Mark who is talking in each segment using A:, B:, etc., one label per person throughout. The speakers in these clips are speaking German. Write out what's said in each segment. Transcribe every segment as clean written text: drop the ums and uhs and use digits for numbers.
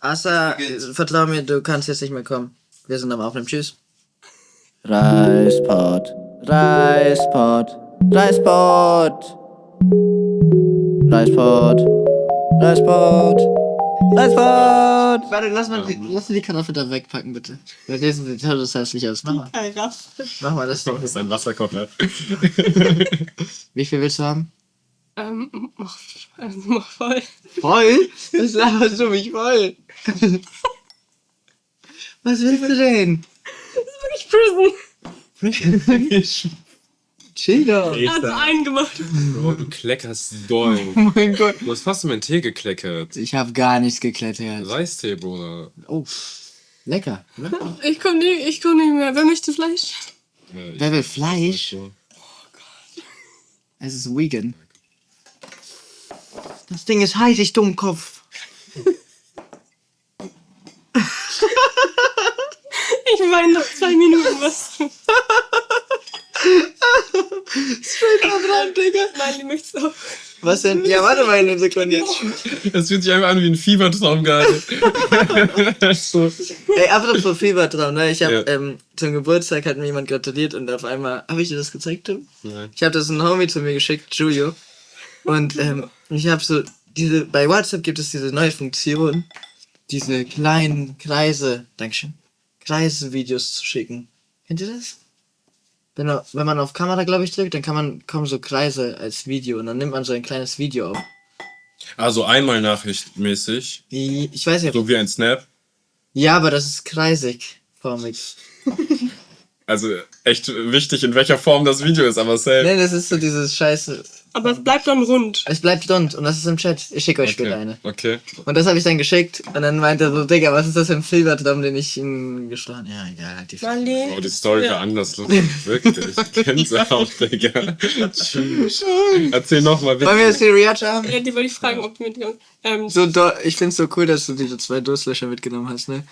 A: Asa, vertrau mir, du kannst jetzt nicht mehr kommen. Wir sind am Aufnehmen. Tschüss.
B: Reispod, Reispod, Reispod, Reispod, Reispod, Reispod.
A: Warte, lass die Kartoffel da wegpacken, bitte. Weil die sieht das hässlich aus. Mach mal. Mach mal das.
C: Das ist ein Wasserkocher.
A: Wie viel willst du haben?
D: Mach voll.
A: Voll? Das laberst du mich voll. Was willst du denn?
D: Ich Prison.
A: Chill doch.
D: Hat so einen gemacht.
C: Bro, du kleckerst doll.
A: Oh mein Gott.
C: Du hast fast in meinen Tee gekleckert.
A: Ich habe gar nichts geklettert.
C: Reistee, Bruder.
A: Oh, lecker. Ne?
D: Ich komm nicht mehr. Wer möchte Fleisch?
A: Wer will Fleisch?
C: So.
A: Es ist vegan. Das Ding ist heiß, ich Dummkopf.
D: Ich meine noch 2 Minuten was.
A: Straight up dran, Digga.
D: Nein, die möchtest du auch.
A: Was denn? Ja, warte mal eine Sekunde jetzt.
C: Das fühlt sich einfach an wie ein Fiebertraum gerade. So.
A: Ey, apropos Fiebertraum, ne? Ich hab,
C: Ja.
A: zum Geburtstag hat mir jemand gratuliert und auf einmal, habe ich dir das gezeigt, Tim?
C: Nein.
A: Ich habe das ein Homie zu mir geschickt, Julio. Und ich habe so, bei WhatsApp gibt es diese neue Funktion, diese kleinen Kreise, Dankeschön, Kreise-Videos zu schicken. Kennt ihr das? Wenn man auf Kamera, glaube ich, drückt, dann kommen so Kreise als Video und dann nimmt man so ein kleines Video auf.
C: Also einmal nachrichtmäßig.
A: Ich weiß nicht,
C: So wie ein Snap.
A: ja, aber das ist kreisig, formig.
C: Also echt wichtig, in welcher Form das Video ist, aber safe.
A: Ne, das ist so dieses Scheiße.
D: Aber es bleibt dann rund.
A: Es bleibt rund und das ist im Chat. Ich schicke euch später eine.
C: Okay.
A: Und das habe ich dann geschickt und dann meinte er so, Digga, was ist das für ein Fiebertraum, den ich ihm geschlagen habe? Ja, egal, halt die Fresse.
D: Marlene.
C: Oh, die Story war anders lustig. Wirklich. Gänsehaut, Digga. Erzähl nochmal bitte.
A: Wollen wir jetzt die Reaction haben?
D: Ja, die wollte ich fragen, ob die mit dir.
A: Ich find's so cool, dass du diese 2 Durstlöcher mitgenommen hast, ne?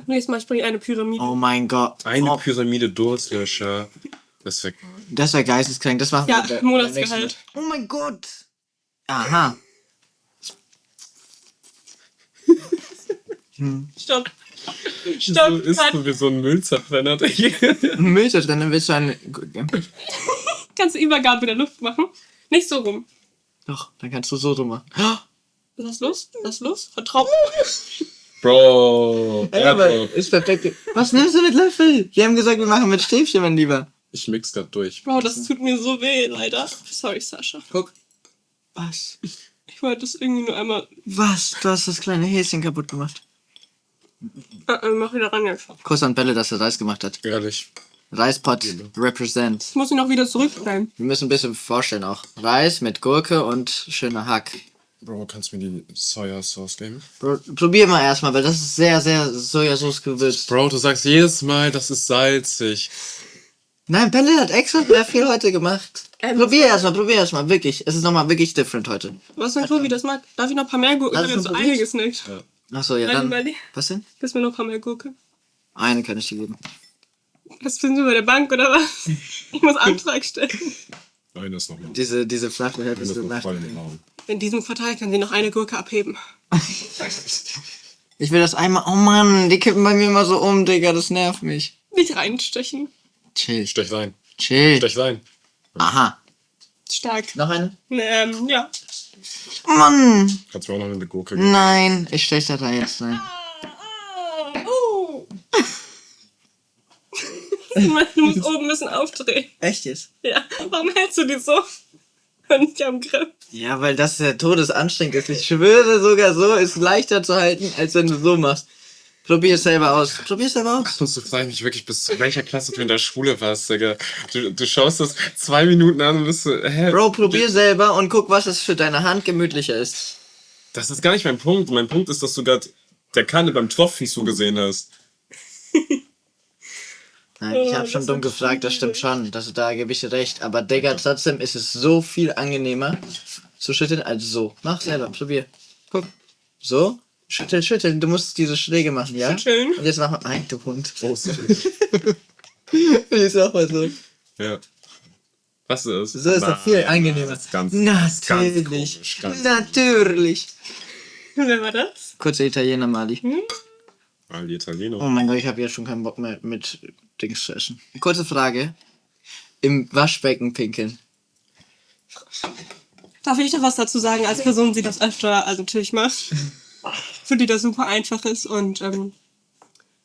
D: Nächstes Mal springe ich eine Pyramide.
A: Oh mein Gott.
C: Eine
A: Oh,
C: Pyramide Durstlöscher. Das wäre
A: das war geisteskrank, das machen
D: Ja,
A: wir
D: Monatsgehalt.
A: Oh mein Gott. Aha.
D: Stopp.
C: so,
D: Stopp.
C: ist
D: Cut.
C: so wie so ein Müllzerfrenner. Digga.
A: Milch, dann willst du eine...
D: Kannst du Übergabe der Luft machen? Nicht so rum.
A: Doch, dann kannst du so drum machen.
D: Ist das los? Ist das los? Vertrau.
C: Bro.
A: Ey, aber
C: Erdbeer.
A: ist perfekt. Was nimmst du mit Löffel? Wir haben gesagt, wir machen mit Stäbchen, mein Lieber.
C: Ich mix grad durch.
D: Bro, das tut mir so weh, leider. Sorry, Sascha.
A: Guck. Was?
D: Ich wollte das irgendwie nur einmal.
A: Was? Du hast das kleine Häschen kaputt gemacht.
D: Mach wieder ran jetzt.
A: Kuss an Bälle, dass er Reis gemacht hat.
C: Ehrlich.
A: Reispot represent.
D: Ich muss ihn noch wieder zurückstellen.
A: Wir müssen ein bisschen vorstellen auch. Reis mit Gurke und schöner Hack.
C: Bro, kannst du mir die Sojasauce geben?
A: Probier mal erstmal, weil das ist sehr, sehr Sojasauce gewürzt.
C: Bro, du sagst jedes Mal, das ist salzig.
A: Nein, Bälle hat extra sehr viel heute gemacht. Probier erstmal, wirklich. Es ist nochmal wirklich different heute.
D: Was denn Tobi, das mag? Darf ich noch ein paar mehr Gurken? Ich
A: Lass
D: habe
A: es
D: jetzt so
A: mal
D: einiges nicht.
A: Achso, ja
D: Nein,
A: dann.
D: Überleg.
A: Was denn?
D: Gibst mir noch ein paar mehr Gurke?
A: Eine kann ich dir geben.
D: Was sind wir bei der Bank oder was? Ich muss Antrag stellen.
C: Nein, das nochmal.
A: Diese flache
C: Das
A: hättest
C: ist
A: du
C: noch
A: nach.
C: voll im Raum.
D: In diesem Quartal kann sie noch eine Gurke abheben.
A: Ich will das einmal. Oh Mann, die kippen bei mir immer so um, Digga, das nervt mich.
D: Nicht reinstechen.
A: Chill.
C: Stech rein.
A: Chill.
C: Stech rein.
A: Aha.
D: Stark.
A: Noch eine?
D: Ja.
A: Mann!
C: Kannst du mir auch noch eine Gurke geben?
A: Nein, ich stech da jetzt rein.
D: Du musst oben ein bisschen aufdrehen.
A: Echt jetzt?
D: Ja. Warum hältst du die so? Und nicht am Griff.
A: Ja, weil das ja todesanstrengend ist. Ich schwöre, sogar so ist leichter zu halten, als wenn du so machst. Probier es selber aus. Probier's selber aus.
C: Du fragst mich wirklich, bis zu welcher Klasse du in der Schule warst, Digga. Du schaust das 2 Minuten an und bist so, hä?
A: Bro, probier selber und guck, was es für deine Hand gemütlicher ist.
C: Das ist gar nicht mein Punkt. Mein Punkt ist, dass du gerade der Kanne beim Tropfen zugesehen hast.
A: Nein, ich
D: Oh,
A: habe schon
D: das
A: dumm
D: ist
A: gefragt, das stimmt schon. Da gebe ich dir recht. Aber Digga, trotzdem ist es so viel angenehmer zu schütteln als so. Mach selber, probier. Guck. So. Schütteln, schütteln. Du musst diese Schläge machen, ja?
D: Schütteln.
A: Und jetzt mach mal. Nein, du Hund.
C: Prost.
A: Ich sag mal so.
C: Ja. Was ist?
A: So ist doch viel angenehmer.
C: Das ist ganz,
A: Natürlich.
C: ganz komisch, ganz
A: Natürlich.
D: Wer war das?
A: Kurzer Italiener, Mali.
C: All die Italiener.
A: Oh mein Gott, ich habe jetzt schon keinen Bock mehr mit Dings zu essen. Kurze Frage. Im Waschbecken pinkeln.
D: Darf ich da was dazu sagen, als Person, die das öfter, also natürlich macht? Für die das super einfach ist und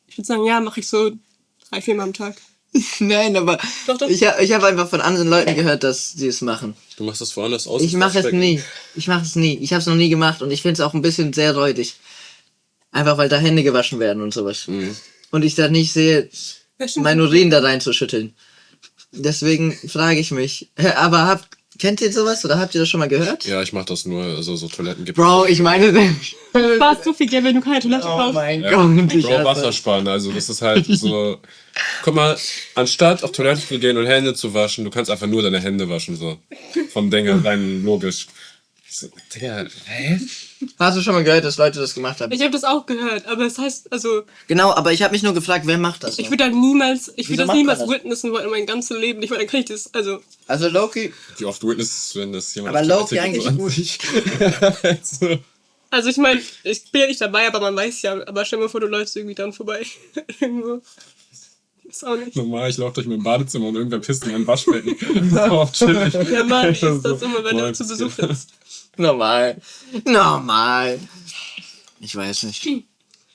D: ich würde sagen, ja, mache ich so 3-4 Mal am Tag.
A: Nein, aber
D: Doch, doch.
A: ich hab einfach von anderen Leuten gehört, dass sie es machen.
C: Du machst das woanders aus.
A: Ich mache es nie. Ich habe es nie noch nie gemacht und ich finde es auch ein bisschen sehr räudig. Einfach weil da Hände gewaschen werden und sowas.
C: Mhm.
A: Und ich da nicht sehe,
D: Ja, stimmt.
A: mein Urin da reinzuschütteln. Deswegen frage ich mich. Aber kennt ihr sowas oder habt ihr das schon mal gehört?
C: Ja, ich mach das nur, also so Toiletten gibt.
A: Bro, ich meine...
D: Sparst so viel Geld, wenn du keine Toilette
A: Oh
D: kaufst.
A: mein
C: Ja.
A: Gott. Ich
C: Bro,
A: hasse-
C: Wasser sparen, also das ist halt so. Guck mal, anstatt auf Toilette zu gehen und Hände zu waschen, du kannst einfach nur deine Hände waschen, so. Vom Ding her, rein logisch. So, Digga, hä?
A: Hast du schon mal gehört, dass Leute das gemacht haben?
D: Ich habe das auch gehört, aber es heißt, also,
A: Genau, aber ich habe mich nur gefragt, wer macht das?
D: ich würde das niemals
A: macht man das?
D: witnessen wollen in meinem ganzen Leben. Ich meine, dann kann ich das, also,
A: Also Loki...
C: Wie oft witnessest du, wenn das jemand
A: Aber
C: auf die
A: Loki
C: Artikel
A: eigentlich
C: so anzieht?
D: also ich meine, ich bin ja nicht dabei, aber man weiß ja, aber stell dir mal vor, du läufst irgendwie dann vorbei. Irgendwo. Ist auch nicht.
C: Normal, ich laufe durch mein Badezimmer und irgendwer pisst in mein Waschbecken. Oh, chillig.
D: Ja, Mann, ist das immer, wenn du zu Besuch bist.
A: Normal. Ich weiß nicht.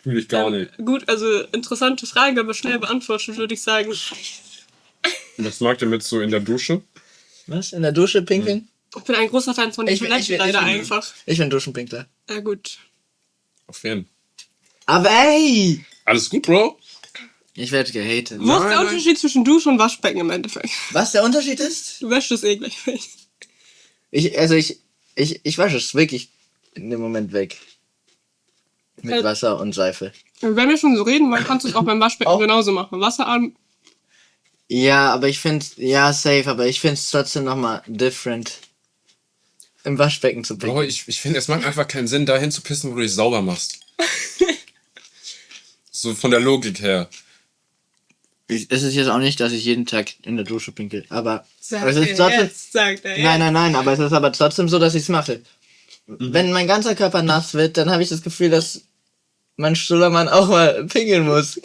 C: Fühl ich gar nicht.
D: Gut, also interessante Frage, aber schnell beantwortet, würde ich sagen.
C: Was mag ihr mit so in der Dusche?
A: Was? In der Dusche pinkeln?
D: Ich bin ein großer Fan von den Toiletten, leider einfach.
A: Ich bin Duschenpinkler.
D: Ja, gut.
C: Auf jeden.
A: Aber ey!
C: Alles gut, Bro?
A: Ich werde gehatet.
D: Wo ist der Unterschied zwischen Dusche und Waschbecken im Endeffekt?
A: Was der Unterschied ist?
D: Du wäschst es eh gleich weg.
A: Ich wasche es wirklich in dem Moment weg. Mit Wasser und Seife.
D: Wenn wir schon so reden, dann kannst du es auch beim Waschbecken
A: Auch.
D: genauso machen. Wasser an.
A: Ja, aber ich finde, ja, safe, aber ich finde es trotzdem nochmal different. Im Waschbecken zu
C: Bro,
A: pinkeln.
C: ich finde, es macht einfach keinen Sinn, dahin zu pissen, wo du dich sauber machst. So von der Logik her.
A: Es ist jetzt auch nicht, dass ich jeden Tag in der Dusche pinkel, aber
D: Sagt
A: es ist
D: er
A: trotzdem,
D: jetzt, sagt er
A: nein, aber es ist aber trotzdem so, dass ich es mache. Wenn mein ganzer Körper nass wird, dann habe ich das Gefühl, dass mein Stullermann auch mal pinkeln muss.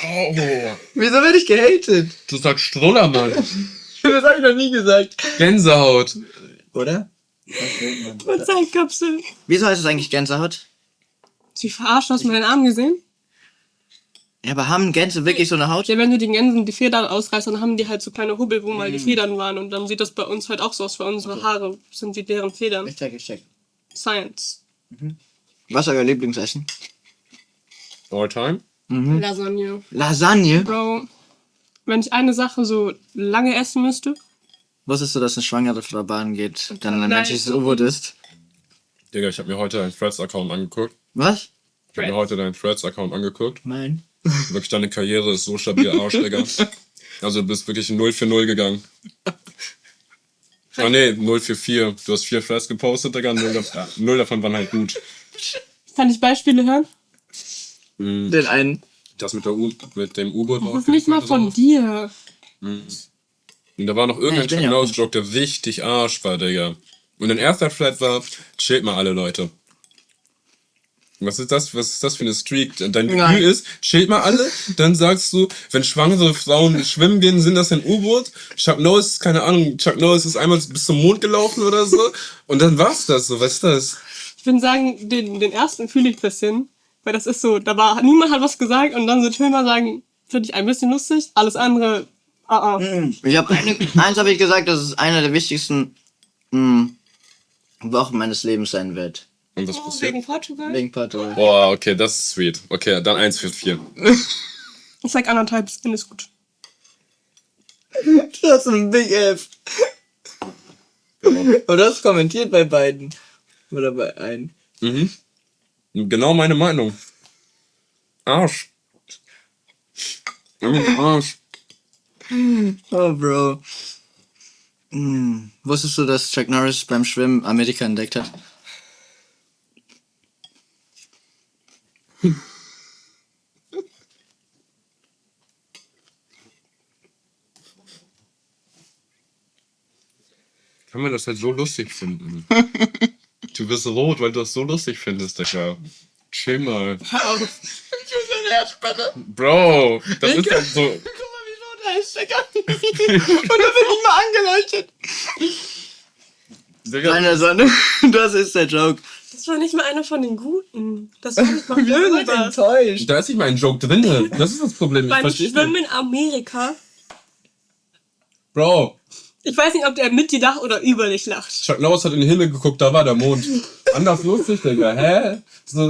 C: Oh,
A: Wieso werde ich gehatet?
C: du sagst Strullermann.
A: Das habe ich noch nie gesagt.
C: Gänsehaut.
A: Oder?
D: Und Zeitkapsel.
A: Wieso heißt es eigentlich Gänsehaut?
D: Sie verarscht, hast du meinen Arm gesehen?
A: Ja, aber haben Gänse wirklich so eine Haut?
D: Ja, wenn du den Gänsen die Federn ausreißt, dann haben die halt so kleine Hubbel, wo mal die Federn waren. Und dann sieht das bei uns halt auch so aus, weil unsere Haare sind wie deren Federn.
A: Ich check.
D: Science.
A: Was ist euer Lieblingsessen?
C: All time?
D: Lasagne.
A: Lasagne?
D: Bro, wenn ich eine Sache so lange essen müsste,
A: Wusstest du, dass eine schwangere Frau baden geht, dann ein
D: Nein.
A: menschliches U-Boot ist?
C: Digga, ich habe mir heute deinen Threads-Account angeguckt.
A: Was?
C: Ich habe mir heute deinen Threads-Account angeguckt.
A: Nein.
C: Wirklich, deine Karriere ist so stabil, Arsch, Digga. Also du bist wirklich 0 für 0 gegangen. Ah nee, 0 für 4. Du hast 4 Threads gepostet, Digga. 0 davon waren halt gut.
D: kann ich Beispiele hören?
A: Den einen.
C: Das mit dem U-Boot war
D: Das ist nicht mal von dir.
C: Und da war noch irgendein
A: Ja, ich bin
C: Chuck
A: ja auch
C: Norris-Joke, der richtig Arsch war, Digga. Und dein erster Thread war, chillt mal alle Leute. Was ist das für eine Streak? Dein
A: Nein.
C: Gefühl ist, chillt mal alle, dann sagst du, wenn schwangere Frauen schwimmen gehen, sind das ein U-Boot. Chuck Norris, keine Ahnung, Chuck Norris ist einmal bis zum Mond gelaufen oder so. Und dann war's das so, was ist das?
D: Ich würde sagen, den ersten fühle ich ein bisschen. Weil das ist so, niemand hat was gesagt und dann so Filmer sagen, finde ich ein bisschen lustig, alles andere,
A: Ich habe eins habe ich gesagt, dass es einer der wichtigsten Wochen meines Lebens sein wird.
C: Und was
D: Oh,
C: passiert?
D: wegen Portugal?
A: Wegen Portugal.
C: Boah, okay, das ist sweet. Okay, dann 1 für 4.
D: Ich sag 1,5, dann ist gut.
A: Das ist ein Big F. Und du hast kommentiert bei beiden. Oder bei einem.
C: Mhm. Genau meine Meinung. Arsch. Arsch.
A: Oh, Bro. Wusstest du, dass Chuck Norris beim Schwimmen Amerika entdeckt hat?
C: Kann man das halt so lustig finden? Du bist rot, weil du das so lustig findest, Digga. Chill mal.
D: Hör auf.
A: Ich will seine Herzspanne.
C: Bro, das ist ja so...
A: Guck mal, wie rot er ist, Digga. Und da bin ich mal angeleuchtet.
C: Digga,
A: Meine Sonne, das ist der Joke.
D: Das war nicht mal einer von den Guten. Das war nicht mal
A: Wir sind
D: irgendwas.
A: enttäuscht.
C: da ist nicht mal ein Joke drin. Das ist das Problem. Ich
D: Beim
C: verstehe
D: Schwimmen
C: nicht.
D: in Amerika.
C: Bro,
D: Ich weiß nicht, ob der mit dir lacht oder über dich lacht.
C: Chuck Norris hat in den Himmel geguckt, da war der Mond. Anders lustig, Digga. Hä? So,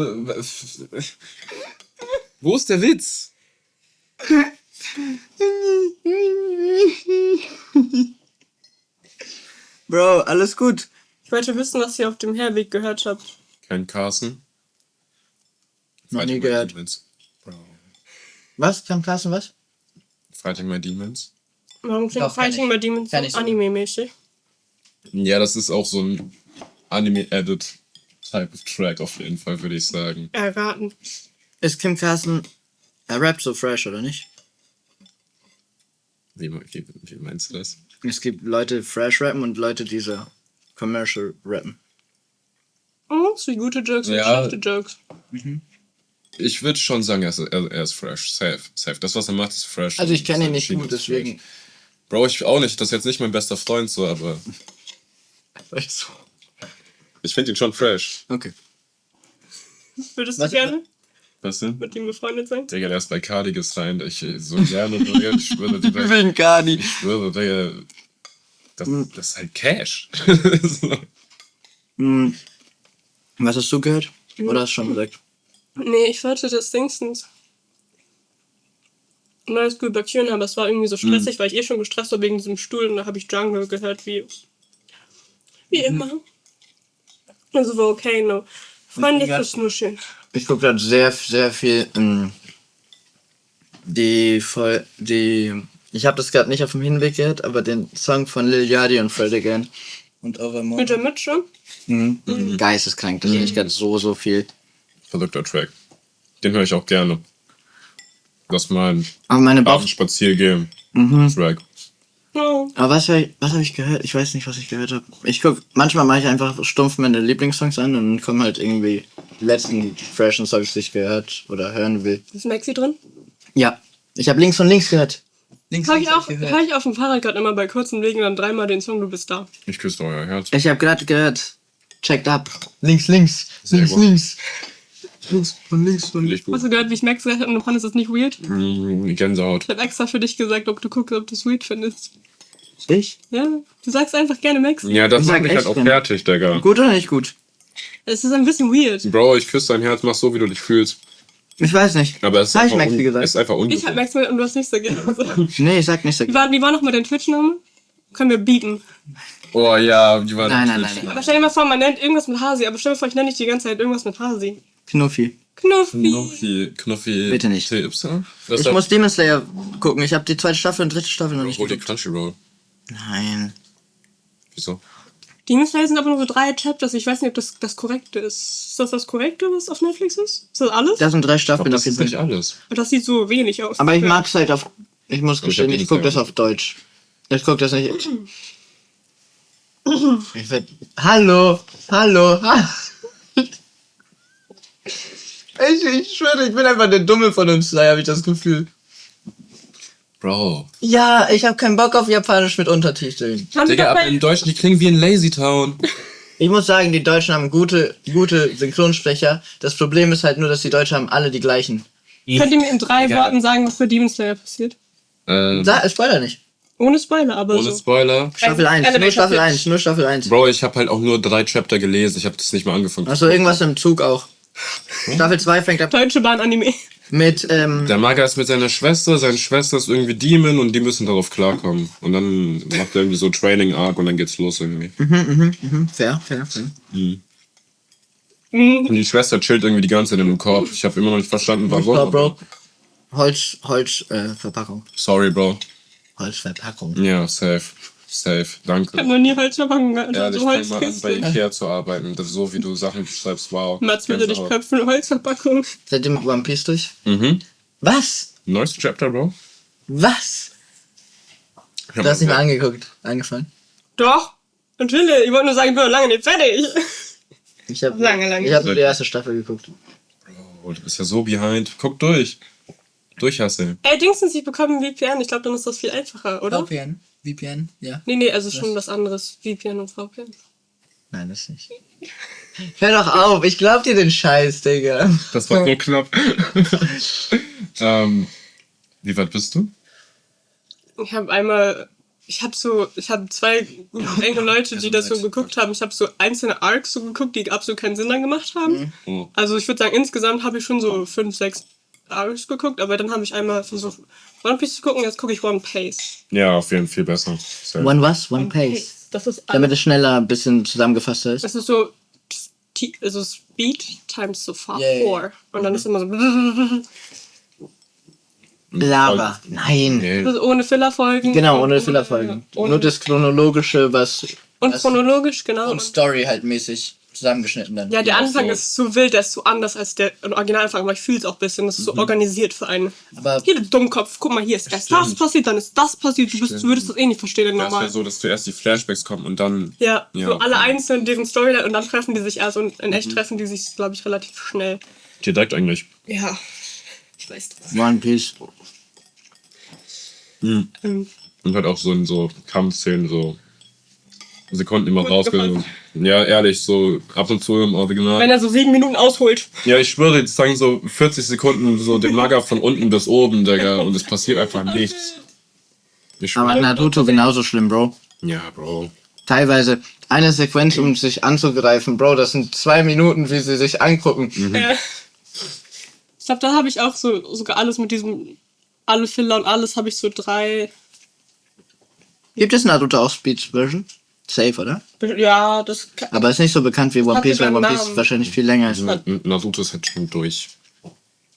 C: wo ist der Witz?
A: Bro, alles gut.
D: Ich wollte wissen, was ihr auf dem Herweg gehört habt.
C: Kein Carsten.
A: Noch nie gehört.
C: Demons. Bro.
A: Was? Kam Carsten was?
C: Fighting My Demons.
D: Warum klingt
A: Doch, kenn
D: Fighting
A: ich.
D: bei Demons so
A: Kenn ich so.
D: anime-mäßig?
C: Ja, das ist auch so ein Anime-Edit-Type of Track auf jeden Fall, würde ich sagen.
D: Erraten.
A: Ist Kim Carsten, er rappt so fresh, oder nicht?
C: Wie meinst du das?
A: Es gibt Leute, die fresh rappen und Leute, die so commercial rappen.
D: Oh, so gute Jokes und
C: Ja.
D: schlechte Jokes.
C: Ich würde schon sagen, er ist fresh. Safe. Das, was er macht, ist fresh.
A: Also ich kenne ihn
C: Seine
A: nicht
C: Schiene
A: gut,
C: ist
A: deswegen.
C: fresh. Bro, ich auch nicht. Das ist jetzt nicht mein bester Freund so, aber ich finde ihn schon fresh.
A: Okay.
D: Würdest
A: Was-
D: du gerne
C: Was denn?
D: mit ihm befreundet sein?
C: Digga, der ist bei Cardi gesigned. Ich so gerne, Digga. Ich schwöre, Digga.
A: Wegen Cardi.
C: Ich schwöre, Digga. Das ist halt Cash. So.
A: Hm. Was hast du gehört? Oder hast du schon gesagt?
D: Nee, ich wollte das Dingsens neues School hören, aber es war irgendwie so stressig, weil ich schon gestresst war wegen diesem Stuhl und da habe ich Jungle gehört, wie immer. Also war okay, no. Freunde, das ist nur schön.
A: Ich gucke gerade sehr, sehr viel ich habe das gerade nicht auf dem Hinweg gehört, aber den Song von Lil Yachty und Fred Again und Overmore.
D: Mit der Mitsche?
A: Geisteskrank, das ist nicht gerade so viel.
C: Verrückter Track. Den höre ich auch gerne. Das ist mein
A: Aber meine Bauch...
C: Abendspaziergehen. Track.
D: Oh.
A: Aber was hab ich gehört? Ich weiß nicht, was ich gehört habe. Manchmal mache ich einfach stumpf meine Lieblingssongs an und dann kommen halt irgendwie die letzten freshen Songs, die ich gehört oder hören will.
D: Ist Maxi drin?
A: Ja, ich habe links und links gehört. Links
D: Hör ich auf dem Fahrrad gerade immer bei kurzen Wegen dann dreimal den Song Du bist da.
C: Ich küsse euer Herz.
A: Ich habe gerade gehört, checked up. Links, links,
C: Sehr
A: links,
C: gut.
A: links. Links und links und links.
C: Nicht gut.
D: Hast du gehört, wie ich Max gesagt habe und du fandest das nicht weird?
C: Gänsehaut.
D: Ich habe extra für dich gesagt, ob du guckst, ob du es weird findest.
A: Ich?
D: Ja, du sagst einfach gerne Max.
C: Ja, das
A: Ich
C: macht
A: sag
C: mich halt
A: echt
C: auch
A: gerne.
C: fertig, Digga.
A: Gut oder nicht gut?
D: Es ist ein bisschen weird.
C: Bro, ich küsse dein Herz, mach so, wie du dich fühlst.
A: Ich weiß nicht.
C: Aber es ist
A: Hab ich
C: einfach,
A: Maxi gesagt?
C: es ist einfach
D: Ich hab
C: ungesund.
D: Max mit und du hast nicht so gerne. Also,
A: Nee, ich sag nicht so.
D: wie war noch mal dein Twitch-Name? Können wir bieten.
C: Oh ja, die war
A: Nein.
D: Aber stell dir mal vor, man nennt irgendwas mit Hasi, aber stell dir vor, ich nenne nicht die ganze Zeit irgendwas mit Hasi.
A: Knuffi.
D: Knuffi.
C: Knuffi.
A: Bitte nicht.
C: TY?
A: Ich muss Demon Slayer gucken. Ich habe die zweite Staffel und dritte Staffel noch nicht
C: Hol die
A: geguckt.
C: Crunchyroll.
A: Nein.
C: Wieso?
D: Demon Slayer sind aber nur so 3 Chapters. Ich weiß nicht, ob das Korrekte ist. Ist das Korrekte, was auf Netflix ist? Ist das alles?
A: Das sind 3
C: Ich glaub,
A: Staffeln
C: das
A: auf
C: ist
A: jeden
C: nicht
A: Fall.
C: alles.
D: Aber das sieht so wenig aus.
A: Aber ich mag es halt auf. Ich muss
C: Aber ich hab
A: gestehen, ich
C: Demon
A: gucke das
C: Slayer
A: auf Deutsch. Ich gucke das nicht. Ich werd. Hallo! Ich schwöre, ich bin einfach der Dumme von uns drei, habe ich das Gefühl.
C: Bro.
A: Ja, ich habe keinen Bock auf Japanisch mit Untertiteln.
D: Haben die
C: Digga,
D: doch
C: aber
D: bei-
C: im Deutschen, die klingen wie in Lazy Town.
A: Ich muss sagen, die Deutschen haben gute Synchronsprecher. Das Problem ist halt nur, dass die Deutschen haben alle die gleichen.
D: Könnt ihr mir in 3
A: Egal.
D: Worten sagen, was bei Demon Slayer passiert?
A: Spoiler nicht.
D: Ohne Spoiler, aber
C: Ohne
D: so.
C: Spoiler.
A: Staffel 1, nur
D: Elevator
A: Staffel
D: Pitch.
A: 1, nur Staffel 1.
C: Bro, ich habe halt auch nur 3 Chapter gelesen. Ich habe das nicht mal angefangen.
A: Achso, irgendwas im Zug auch. Staffel 2 fängt ab
D: Deutsche Bahn-Anime.
A: mit,
C: Der Maga ist mit seiner Schwester, seine Schwester ist irgendwie Demon und die müssen darauf klarkommen. Und dann macht er irgendwie so Training Arc und dann geht's los irgendwie.
A: fair.
C: Und die Schwester chillt irgendwie die ganze Zeit in dem Korb. Ich habe immer noch nicht verstanden, warum.
A: So, Bro. Verpackung.
C: Sorry, Bro.
A: Holzverpackung.
C: Ja, safe. Danke.
D: Ich hab noch nie Holzverpackung gehört.
C: Ehrlich,
D: So
C: fang mal an, bei
D: Holzkiste.
C: Ikea zu arbeiten. Das ist so, wie du Sachen schreibst, wow.
D: Mats würde dich
C: Gänsehaut.
D: köpfen, Holzverpackung.
A: Seid ihr mit One Piece durch?
C: Mhm.
A: Was?
C: Neues Chapter, Bro.
A: Was?
C: Ich hab
A: Du hast nicht mal
C: mal-
A: angeguckt. Eingefallen.
D: Doch, natürlich. Ich wollte nur sagen, ich bin noch lange nicht fertig.
A: Ich habe
D: Lange.
A: Ich habe nur die erste Staffel geguckt.
C: Oh, du bist ja so behind. Guck durch. Durchhasseln.
D: Dingsens, ich bekomme einen VPN. Ich glaube, dann ist das viel einfacher, oder?
B: VPN, ja.
D: Nee, also schon was anderes. VPN und VPN.
A: Nein, das nicht. Hör doch auf, ich glaub dir den Scheiß, Digga.
C: Das war so knapp. Wie weit bist du?
D: Ich habe zwei enge Leute, die das so geguckt haben. Ich habe so einzelne Arcs so geguckt, die absolut keinen Sinn dann gemacht haben.
C: Mhm.
D: Also ich würde sagen, insgesamt habe ich schon so 5, 6 Arcs geguckt, aber dann habe ich einmal versucht, One Piece zu gucken, jetzt gucke ich One Pace.
C: Ja, auf jeden Fall viel besser. Safe.
A: One was? One Pace.
D: Das ist
A: Damit es schneller ein bisschen zusammengefasster ist.
D: das ist so also Speed times so far
A: Yeah.
D: 4. Und dann ist immer so
A: Lava. Nein.
C: Nee.
D: das ist ohne Fillerfolgen.
A: Genau, ohne
D: Und
A: Fillerfolgen.
D: ohne-
A: Nur das Chronologische, was.
D: Und chronologisch, genau.
B: Und Story halt mäßig zusammengeschnitten dann.
D: Ja, der
C: Ja,
D: Anfang
C: so.
D: ist so wild, der ist so anders als der Originalanfang, aber ich fühle es auch ein bisschen, das ist so organisiert für einen.
B: Aber
D: Hier, du Dummkopf, guck mal, hier ist erst das passiert, dann ist das passiert, du würdest das eh nicht verstehen,
C: Das
D: normal.
C: wäre so, dass zuerst die Flashbacks kommen und dann.
D: Ja,
C: Ja.
D: so alle einzeln, deren Storyline und dann treffen die sich erst und in echt treffen die sich, glaube ich, relativ schnell.
C: Direkt eigentlich.
D: Ja, ich weiß das.
A: One Piece.
C: Und halt auch so in so Kampfszenen so Sekunden immer
D: Gut
C: rausgenommen. Ja, ehrlich, so ab und zu im Original.
D: Wenn er so 7 Minuten ausholt.
C: Ja, ich schwöre, die zeigen so 40 Sekunden so den Maga von unten bis oben, Digga, und es passiert einfach nichts. Ich
A: Aber
C: schwöre.
A: Naruto genauso schlimm, Bro.
C: Ja, Bro.
A: Teilweise eine Sequenz, um sich anzugreifen, Bro, das sind 2 Minuten, wie sie sich angucken.
D: Ich glaube, da habe ich auch so sogar alles mit diesem, alle Filler und alles habe ich so 3.
A: Gibt es Naruto auch Speed-Version? Safe, oder?
D: Ja, das kann,
A: Aber ist nicht so bekannt wie One
D: Hat
A: Piece, weil
D: sogar
A: One
D: einen
A: Piece
D: Namen.
A: wahrscheinlich viel länger ist.
C: Naruto ist halt schon durch.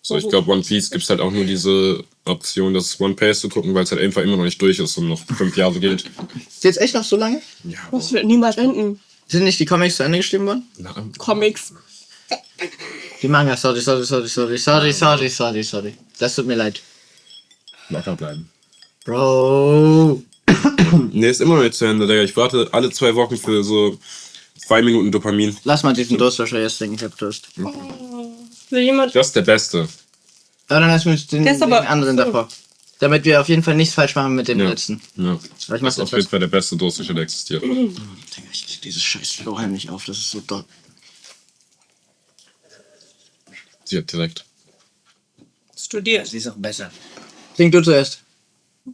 C: So, ich glaube, One Piece gibt's halt auch nur diese Option, das One Piece zu gucken, weil es halt einfach immer noch nicht durch ist und noch 5 Jahre geht.
A: Ist jetzt echt noch so lange?
C: Ja,
D: das wird niemals enden.
A: Sind nicht die Comics zu Ende geschrieben worden?
D: Comics.
A: Die Manga, sorry. Das tut mir leid.
C: locker bleiben.
A: Bro.
C: Nee, ist immer noch nicht zu Ende, Digga. Ich warte alle 2 Wochen für so 2 Minuten Dopamin.
A: Lass mal diesen Durstlöscher jetzt trinken, ich hab Durst.
D: Will jemand.
C: Das ist der Beste.
A: Aber dann lass mich den,
D: Der ist
A: den
D: aber-
A: anderen davor. Damit wir auf jeden Fall nichts falsch machen mit dem
C: Ja.
A: letzten.
C: Ja.
A: Aber ich
C: Das
A: mach
C: ist auf jeden Fall der beste Durstlöscher, der existiert.
A: Digga, ich krieg dieses scheiß Flowheim nicht auf, das ist so doll.
C: Sie hat direkt.
D: Studiert.
B: sie ist auch besser.
A: Trink du zuerst.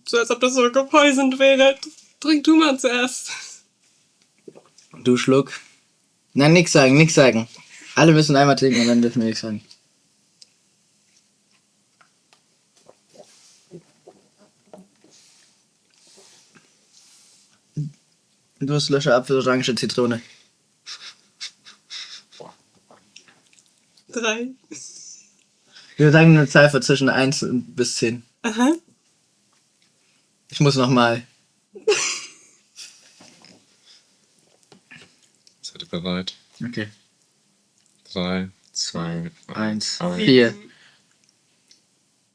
D: So als ob das so gepoisoned wäre. Trink du mal zuerst.
A: Du Schluck. Nein, nix sagen. Alle müssen einmal trinken und dann dürfen wir nichts sagen. Durstlöscher, Apfel, Orange, Zitrone.
D: 3.
A: Wir sagen eine Zahl von zwischen 1 bis 10.
D: Aha.
A: Ich muss nochmal.
C: Seid ihr bereit?
A: Okay.
C: 3, 2,
A: 1,
C: 1.
A: 4.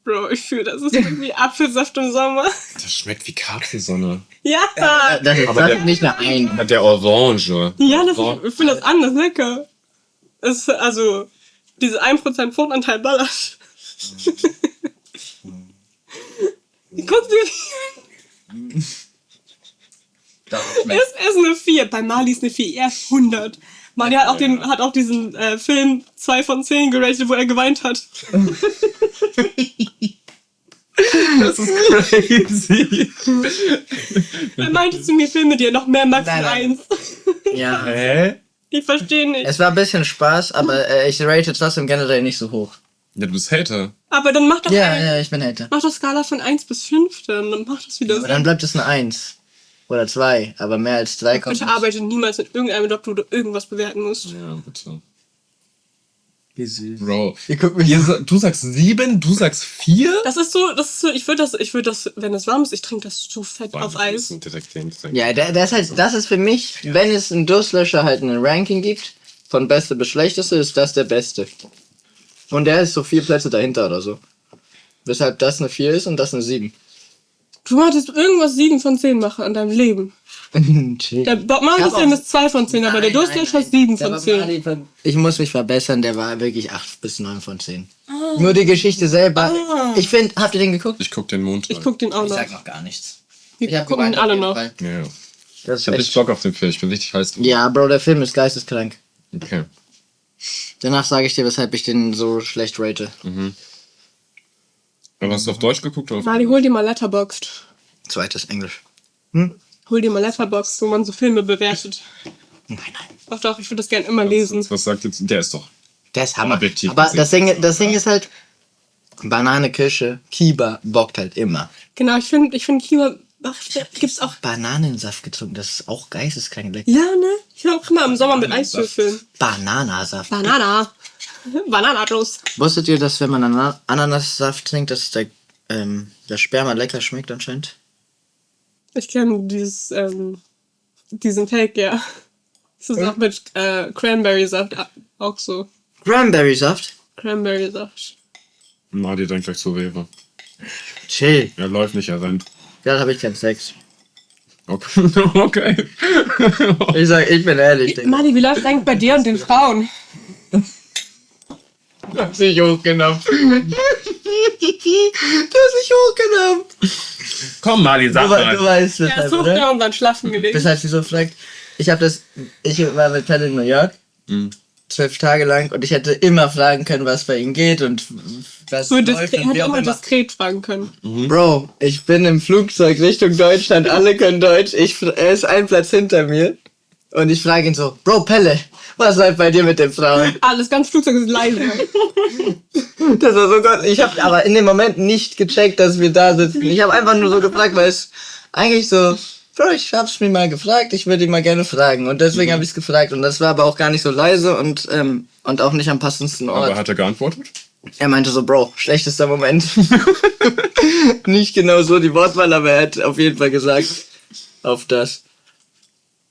D: Bro, ich fühle, das ist irgendwie Apfelsaft im Sommer.
C: Das schmeckt wie Kapselsonne.
D: Ja!
A: Das ist
C: Aber der-
A: nicht eine 1.
C: Der Orange.
D: Ja, ich finde das anders lecker. Es ist also, diese 1% Fruchtanteil ballert. Guck dir Es ist eine 4. Bei Mali ist eine 4. Er ist 100. Mali hat auch diesen Film 2 von 10 geratet, wo er geweint hat.
C: Das ist crazy.
D: Er meinte zu mir, Filme dir noch mehr Max
A: Nein, nein.
D: 1.
A: Ja.
C: Hä?
D: Ich verstehe nicht.
A: Es war ein bisschen Spaß, aber ich rate trotzdem generell nicht so hoch.
C: Ja, du bist Hater.
D: Aber dann mach doch
A: Ja, ich bin Hater.
D: mach doch Skala von 1 bis 5, dann mach das wieder
A: Aber
D: so.
A: dann bleibt es eine 1. Oder 2. Aber mehr als 3 kommt
D: Bitte
A: nicht.
D: arbeite niemals in irgendeinem Job, wo du irgendwas bewerten musst.
C: Ja, bitte.
A: Wie süß.
C: Bro.
A: Ihr guckt mich
C: Du sagst 7, du sagst 4?
D: Das ist so, ich würde das, wenn es warm ist, ich trinke das zu fett auf Eis.
A: Ja, das ist für mich, wenn es einen Durstlöscher halt ein Ranking gibt, von Beste bis Schlechteste, ist das der Beste. Und der ist so 4 Plätze dahinter oder so. Weshalb das eine 4 ist und das eine 7.
D: Du wolltest irgendwas 7 von 10 machen an deinem Leben.
A: Chill.
D: Der Bob Marley-Film ist 2 von 10, aber der Durstlöscher ist 7
A: Der
D: von
A: Bob
D: 10.
A: Marley ich muss mich verbessern, der war wirklich 8 bis 9 von 10. Nur die Geschichte selber. Ich finde, habt ihr den geguckt?
C: Ich guck den Montag.
D: Ich guck den auch
B: Ich
D: noch.
B: sag noch gar nichts.
D: Wir
B: hab
D: gucken ihn
B: geweint
D: alle
B: auf jeden
D: noch.
B: Fall.
C: Ja, ja.
A: Das
C: Ich
A: ist
C: hab richtig
A: echt.
C: Bock auf den Film. Ich bin richtig heiß drauf.
A: Ja, Bro, der Film ist geisteskrank.
C: Okay.
A: Danach sage ich dir, weshalb ich den so schlecht rate.
C: Aber hast du auf Deutsch geguckt oder auf
D: Mali, hol dir mal Letterboxd.
A: Zweites Englisch.
D: Hol dir mal Letterboxd, wo man so Filme bewertet.
A: Nein.
D: Doch, ich würde das gerne immer lesen.
C: Was sagt jetzt? Der ist doch.
A: Der ist Hammer.
C: Objektiv
A: Aber
C: gesehen.
A: das Ding ist halt, Banane, Kirsche, Kiba bockt halt immer.
D: Genau, ich finde Kiba, gibt's auch.
A: Bananensaft getrunken, das ist auch geisteskrank.
D: Ja, ne? Ich habe auch immer im Sommer mit Eiswürfeln.
A: Bananasaft.
D: Bananados.
A: Wusstet ihr, dass wenn man Ananassaft trinkt, dass der Sperma lecker schmeckt anscheinend?
D: Ich kenne diesen Take, ja. Das ist auch mit Cranberry-Saft auch so.
A: Cranberry-Saft?
D: Cranberry-Saft.
C: Mali denkt gleich so Rewe.
A: Chill.
C: Er läuft nicht, er rennt.
A: Gerade habe ich keinen Sex.
C: Okay. Okay.
A: Ich bin ehrlich, Digga.
D: Mali, wie läuft eigentlich bei dir und den Frauen?
A: Du hast dich hochgenommen. Du hast dich hochgenommen.
C: Komm, Mali, sag
A: Du weißt,
D: Er
A: weshalb,
D: ist hoch
A: oder?
D: da und dann schlafen gelegt.
A: Weshalb sie so fragt. Ich war mit Pelle in New York. 12 Tage lang und ich hätte immer fragen können, was bei ihm geht und was
D: So
A: läuft
D: diskret,
A: und wie
D: hätte
A: auch
D: immer
A: immer.
D: diskret fragen können.
A: Bro, ich bin im Flugzeug Richtung Deutschland, alle können Deutsch, er ist einen Platz hinter mir und ich frage ihn so, Bro, Pelle, was läuft bei dir mit den Frauen?
D: Alles ganz Flugzeug ist leise.
A: Das war so Gott, ich habe aber in dem Moment nicht gecheckt, dass wir da sitzen. Ich habe einfach nur so gefragt, weil es eigentlich so, Bro, ich hab's mir mal gefragt, ich würde ihn mal gerne fragen und deswegen habe ich es gefragt und das war aber auch gar nicht so leise und auch nicht am passendsten Ort.
C: Aber hat er geantwortet?
A: Er meinte so, Bro, schlechtester Moment. Nicht genau so die Wortwahl, aber er hat auf jeden Fall gesagt, dass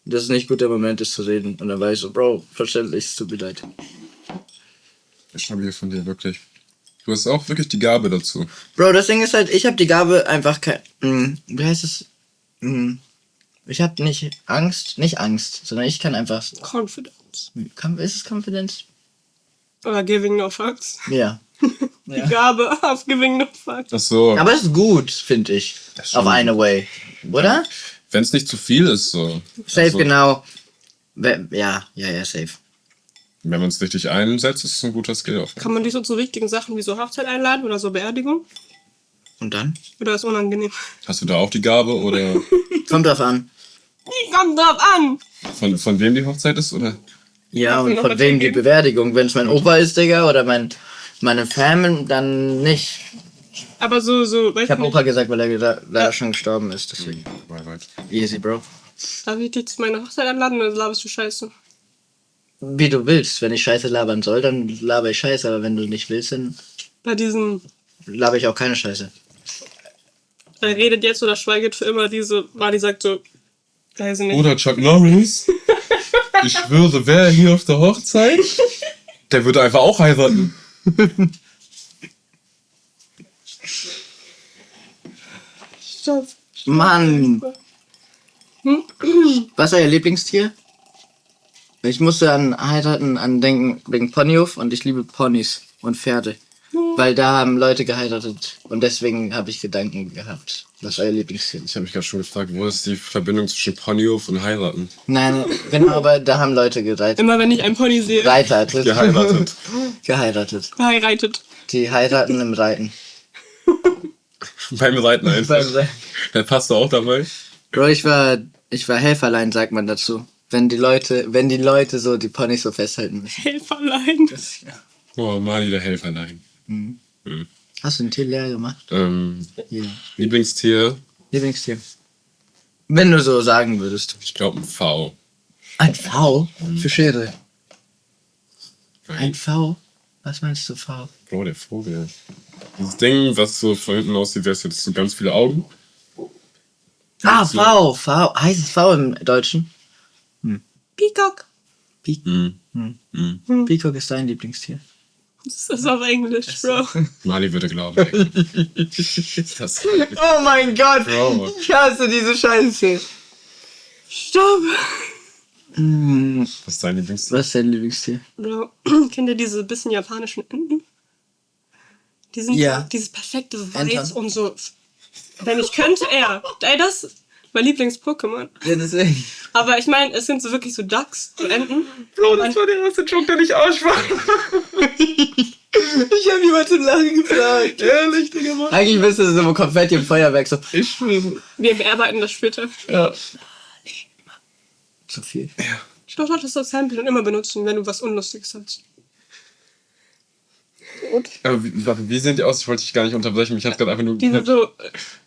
A: es nicht guter Moment ist zu reden. Und dann war ich so, Bro, verständlich, es tut mir leid.
C: Ich habe hier von dir wirklich. Du hast auch wirklich die Gabe dazu.
A: Bro, das Ding ist halt, ich habe die Gabe einfach wie heißt es? Ich habe nicht Angst, sondern ich kann einfach,
D: Confidence.
A: ist es Confidence?
D: Oder giving no fucks.
A: Ja.
D: Die Gabe auf giving no fucks.
C: Ach so.
A: Aber es ist gut, finde ich.
C: Das
A: Auf
C: stimmt.
A: eine Way. Oder?
C: Wenn es nicht zu viel ist, so.
A: Safe,
C: Also,
A: genau. Ja, safe.
C: Wenn man es richtig einsetzt, ist es ein guter Skill. Auf.
D: Kann man dich so zu wichtigen Sachen wie so Hochzeit einladen oder so Beerdigung?
A: Und dann?
D: Oder ist unangenehm?
C: Hast du da auch die Gabe oder
A: Kommt drauf an.
D: Die kommt drauf an!
C: von wem die Hochzeit ist? Oder?
A: Ja,
D: Darf
A: und
D: mir noch
A: von
D: was
A: wem die
D: geben?
A: Bewerdigung? Wenn es mein Opa ist, Digga, oder meine Family, dann nicht.
D: Aber so,
A: Ich
D: weißt
A: hab
D: du nicht,
A: Opa gesagt, weil er leider schon gestorben ist, deswegen.
C: Right.
A: Easy, Bro.
D: darf ich dich zu meiner Hochzeit einladen oder laberst du Scheiße?
A: Wie du willst. Wenn ich Scheiße labern soll, dann laber ich Scheiße, aber wenn du nicht willst, dann
D: Bei diesem,
A: laber ich auch keine Scheiße.
D: er redet jetzt oder schweiget für immer Mali sagt so, weiß ich nicht.
C: Oder Chuck Norris. Ich schwöre, wer hier auf der Hochzeit? Der würde einfach auch heiraten.
A: Mann! Was ist euer Lieblingstier? Ich musste an Heiraten andenken wegen Ponyhof und ich liebe Ponys und Pferde. Weil da haben Leute geheiratet und deswegen habe ich Gedanken gehabt. Was ist euer Lieblingstier?
C: Ich habe mich gerade schon gefragt, wo ist die Verbindung zwischen Ponyhof und heiraten?
A: Nein, genau, aber da haben Leute
D: Immer wenn ich einen Pony sehe,
A: geheiratet.
C: Geheiratet.
D: geheiratet.
A: Die heiraten im Reiten.
C: Beim Reiten einfach.
A: Beim Reiten.
C: Der passt doch auch dabei.
A: Bro, ich war Helferlein, sagt man dazu. Wenn die Leute so die Ponys so festhalten müssen.
D: Helferlein.
C: Oh, Mali, der Helferlein.
A: Hast du ein Tier leer gemacht? Ja.
C: Lieblingstier,
A: Lieblingstier. Wenn du so sagen würdest.
C: ich glaube ein V.
A: Ein V? Für Schere. Ein V? Was meinst du V?
C: Bro, der Vogel. Dieses Ding, was so von hinten aussieht, das jetzt so ganz viele Augen.
A: Ah, V. V. Heißt es V im Deutschen?
D: Peacock.
A: Peacock ist dein Lieblingstier.
D: Das ist auf Englisch, Bro.
C: Mali würde glauben. Das
A: Oh mein Gott!
C: Bro.
A: Ich hasse diese Scheiße.
D: Stopp!
C: Was ist dein Lieblingstier?
A: Was ist dein Lieblingstier?
D: Bro, kennt ihr diese bisschen japanischen Enten? Die sind
B: Ja.
D: dieses perfekte Weiß
B: Entern.
D: und so. Wenn ich könnte, ey, das ist mein Lieblings-Pokémon.
A: Ja, deswegen.
D: Aber ich meine, es sind so wirklich so Ducks, so Enten.
C: Bro, das war der erste Joke, der nicht aussprach.
A: Ich hab jemanden zum Lachen gefragt.
C: Ehrlich, Digga, Mann.
A: Eigentlich bist du so Konfetti im Feuerwerk. So.
C: Ich schwöre.
D: Wir bearbeiten das später.
C: Ja.
A: Zu viel.
D: Doch, das so Sample und immer benutzen, wenn du was Unlustiges hast.
C: Aber wie sehen die aus? Ich wollte dich gar nicht unterbrechen. Mich hat gerade einfach nur...
D: Die sind so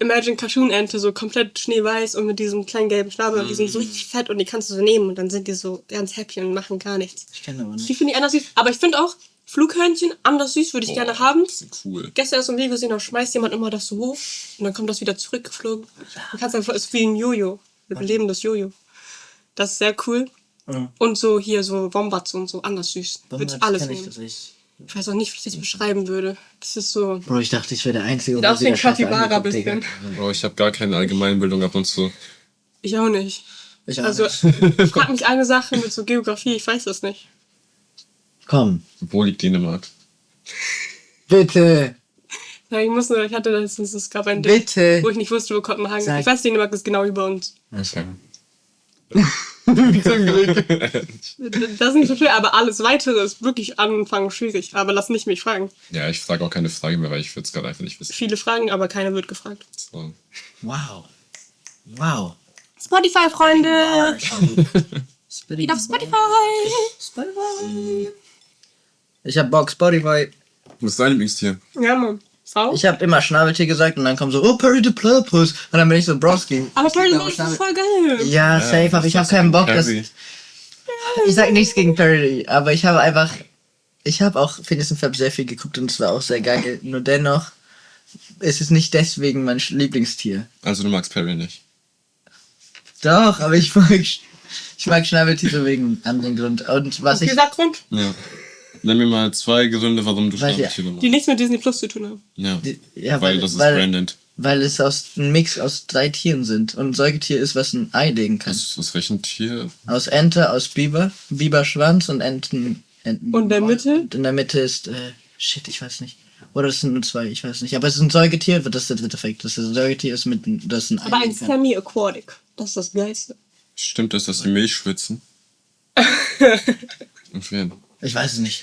D: Imagine Cartoon-Ente, so komplett schneeweiß und mit diesem kleinen gelben Schnabel. Und die sind so richtig fett und die kannst du so nehmen und dann sind die so ganz happy und machen gar nichts.
A: Ich kenne aber
D: Die
A: nicht.
D: finde ich anders süß. Aber ich finde auch Flughörnchen anders süß, würde ich gerne haben.
C: Das ist cool.
D: Gestern erst im Video gesehen, da schmeißt jemand immer das so hoch und dann kommt das wieder zurückgeflogen. Man kann es einfach, ist wie ein Jojo. Ein lebendes Jojo. Das ist sehr cool. Und so hier so Wombats und so anders süß. Würde ich alles nehmen. Ich weiß auch nicht, wie ich das beschreiben würde. Das ist so.
A: Bro, ich dachte, ich wäre der Einzige,
D: Sieht aus wie ein
A: sich das scheiße
D: Capybara
A: angeguckt, Digga.
D: bisschen.
C: Bro, ich habe gar keine Allgemeinbildung ab und zu.
D: Ich auch nicht.
A: Ich auch
D: Also,
A: nicht.
D: ich frag mich eine Sache mit so Geografie, ich weiß das nicht.
A: Komm,
C: Wo liegt Dänemark?
A: bitte.
D: Ja, ich hatte letztens, es gab ein
A: Bitte.
D: wo ich nicht wusste, wo Kopenhagen ist.
A: Sag-
D: Ich weiß, Dänemark ist genau über uns.
C: Okay.
A: Zum Glück.
D: Das ist nicht so schwer, aber alles Weitere ist wirklich Anfang schwierig. Aber lass nicht mich fragen.
C: Ja, ich frage auch keine Frage mehr, weil ich würde es gerade einfach nicht wissen.
D: Viele Fragen, aber keiner wird gefragt.
C: So.
A: Wow. Wow.
D: Spotify-Freunde!
A: Spotify.
D: Geht auf Spotify!
A: Ich hab Bock, Spotify.
C: Was ist dein Lieblingstier?
D: Ja, Mann. V?
A: Ich hab immer Schnabeltier gesagt und dann kommt so, oh, Perry the Platypus. Und dann bin ich so, Broski.
D: Aber Perry ist voll geil.
A: Ja, safe, aber ich hab keinen Bock, dass...
C: Perry.
A: Ich sag nichts gegen Perry, aber ich habe einfach... Ich habe auch Phineas und Ferb sehr viel geguckt und es war auch sehr geil. Nur dennoch ist es nicht deswegen mein Lieblingstier.
C: Also du magst Perry nicht.
A: Doch, aber ich mag Schnabeltiere wegen anderen Grund. Und was ich...
D: Dieser Grund,
C: Ja. Nenn mir mal 2 Gründe, warum du
A: Weil
C: Schnabeltiere
D: die
C: magst.
D: nichts mit Disney Plus zu tun haben.
C: Ja.
A: Ja,
C: Weil das ist branded.
A: Weil es ein Mix aus 3 Tieren sind. Und ein Säugetier ist, was ein Ei legen kann.
C: Aus welchem Tier?
A: Aus Ente, aus Biber, Biberschwanz und Enten.
D: Und in der Mitte?
A: Und in der Mitte ist, shit, ich weiß nicht. Oder es sind nur 2, ich weiß nicht. Aber es ist ein Säugetier, das ist der dritte Fakt. Das ist ein Säugetier, ist mit, das ein Ei
D: Aber ein
A: legen kann.
D: Semi-Aquatic. Das ist das Geilste.
C: Stimmt es, dass die Milch schwitzen? Und wen?
A: Ich weiß es nicht.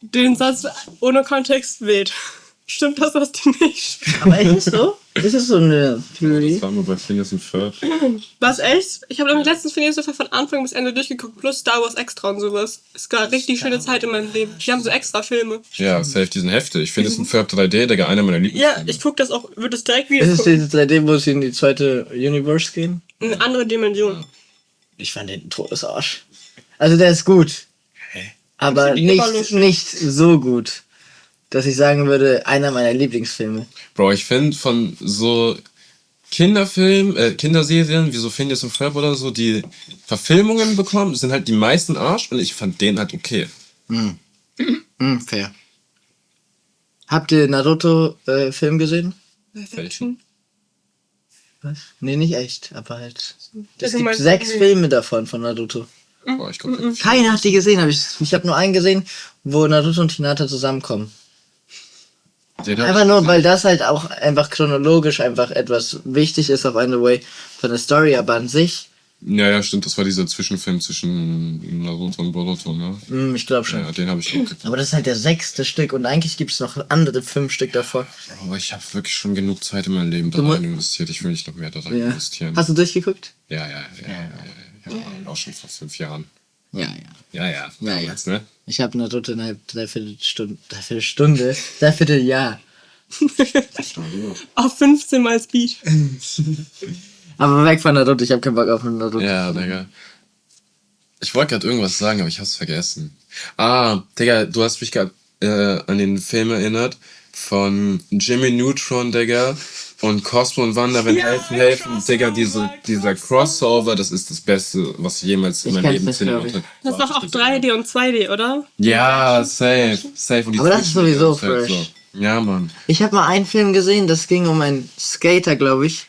D: Den Satz ohne Kontext wild. Stimmt das, was die nicht?
A: Aber ist es so? Ist es so eine Theorie?
C: Das war nur bei Phineas und Ferb.
D: Was, echt? Ich habe letztens Phineas und Ferb von Anfang bis Ende durchgeguckt, plus Star Wars Extra und sowas. Es gab richtig schöne Zeit in meinem Leben. Die haben so extra Filme.
C: Ja, safe, die sind heftig. Phineas und Ferb 3D, Digga, einer meiner Lieblings.
D: Ja, ich gucke das auch, würde es direkt wieder
A: Ist es
D: gucken.
A: diese 3D, wo sie in die zweite Universe gehen?
D: Eine andere Dimension.
A: Ich fand den Todesarsch. Also der ist gut. Aber
D: Ich find die
A: nicht,
D: aber
A: nicht so gut, dass ich sagen würde, einer meiner Lieblingsfilme.
C: Bro, ich finde von so Kinderserien wie so Phineas und Ferb oder so, die Verfilmungen bekommen, sind halt die meisten Arsch und ich fand den halt okay.
A: Fair. Habt ihr Naruto-Film gesehen?
C: Welchen?
A: Was? Nee, nicht echt, aber halt.
D: Das
A: Es
D: sind
A: gibt
D: meine
A: 6
D: Familie.
A: Filme davon von Naruto.
C: Boah, ich guck den.
A: Keiner hat die gesehen, ich habe nur einen gesehen, wo Naruto und Hinata zusammenkommen.
C: Den hab
A: Einfach
C: ich
A: nur,
C: gesehen.
A: weil das halt auch einfach chronologisch einfach etwas wichtig ist auf eine Way von der Story, aber an sich,
C: Ja, stimmt, das war dieser Zwischenfilm zwischen Naruto und Boruto, ne?
A: ich glaube schon.
C: Ja, den habe ich auch geguckt.
A: Aber das ist halt der 6. Stück und eigentlich gibt es noch andere 5 Stück davor.
C: Aber ich habe wirklich schon genug Zeit in mein Leben da
A: Du mu-
C: rein investiert. Ich will nicht noch mehr da rein
A: Ja.
C: investieren.
A: Hast du durchgeguckt?
C: Ja. Auch schon vor 5 Jahren.
A: Ja.
C: Ja. Damals, ne?
A: Ich habe Naruto innerhalb Dreivierteljahr.
D: Auf 15 mal Speed.
A: Aber weg von Naruto, ich habe keinen Bock auf Naruto.
C: Ja, Digga. Ich wollte gerade irgendwas sagen, aber ich hab's vergessen. Ah, Digga, du hast mich gerade an den Film erinnert von Jimmy Neutron, Digga, und Cosmo und Wanda, wenn helfen, Digga, dieser Crossover, das ist das Beste, was ich jemals in
A: Ich
C: meinem
A: kenn's
C: Leben
A: nicht, glaub ich.
C: gesehen
D: Das ist doch auch 3D und 2D, oder?
C: Ja, safe. Und die
A: Aber das ist sowieso
C: ist halt
A: fresh.
C: Ja, Mann.
A: Ich habe mal einen Film gesehen, das ging um einen Skater, glaube ich.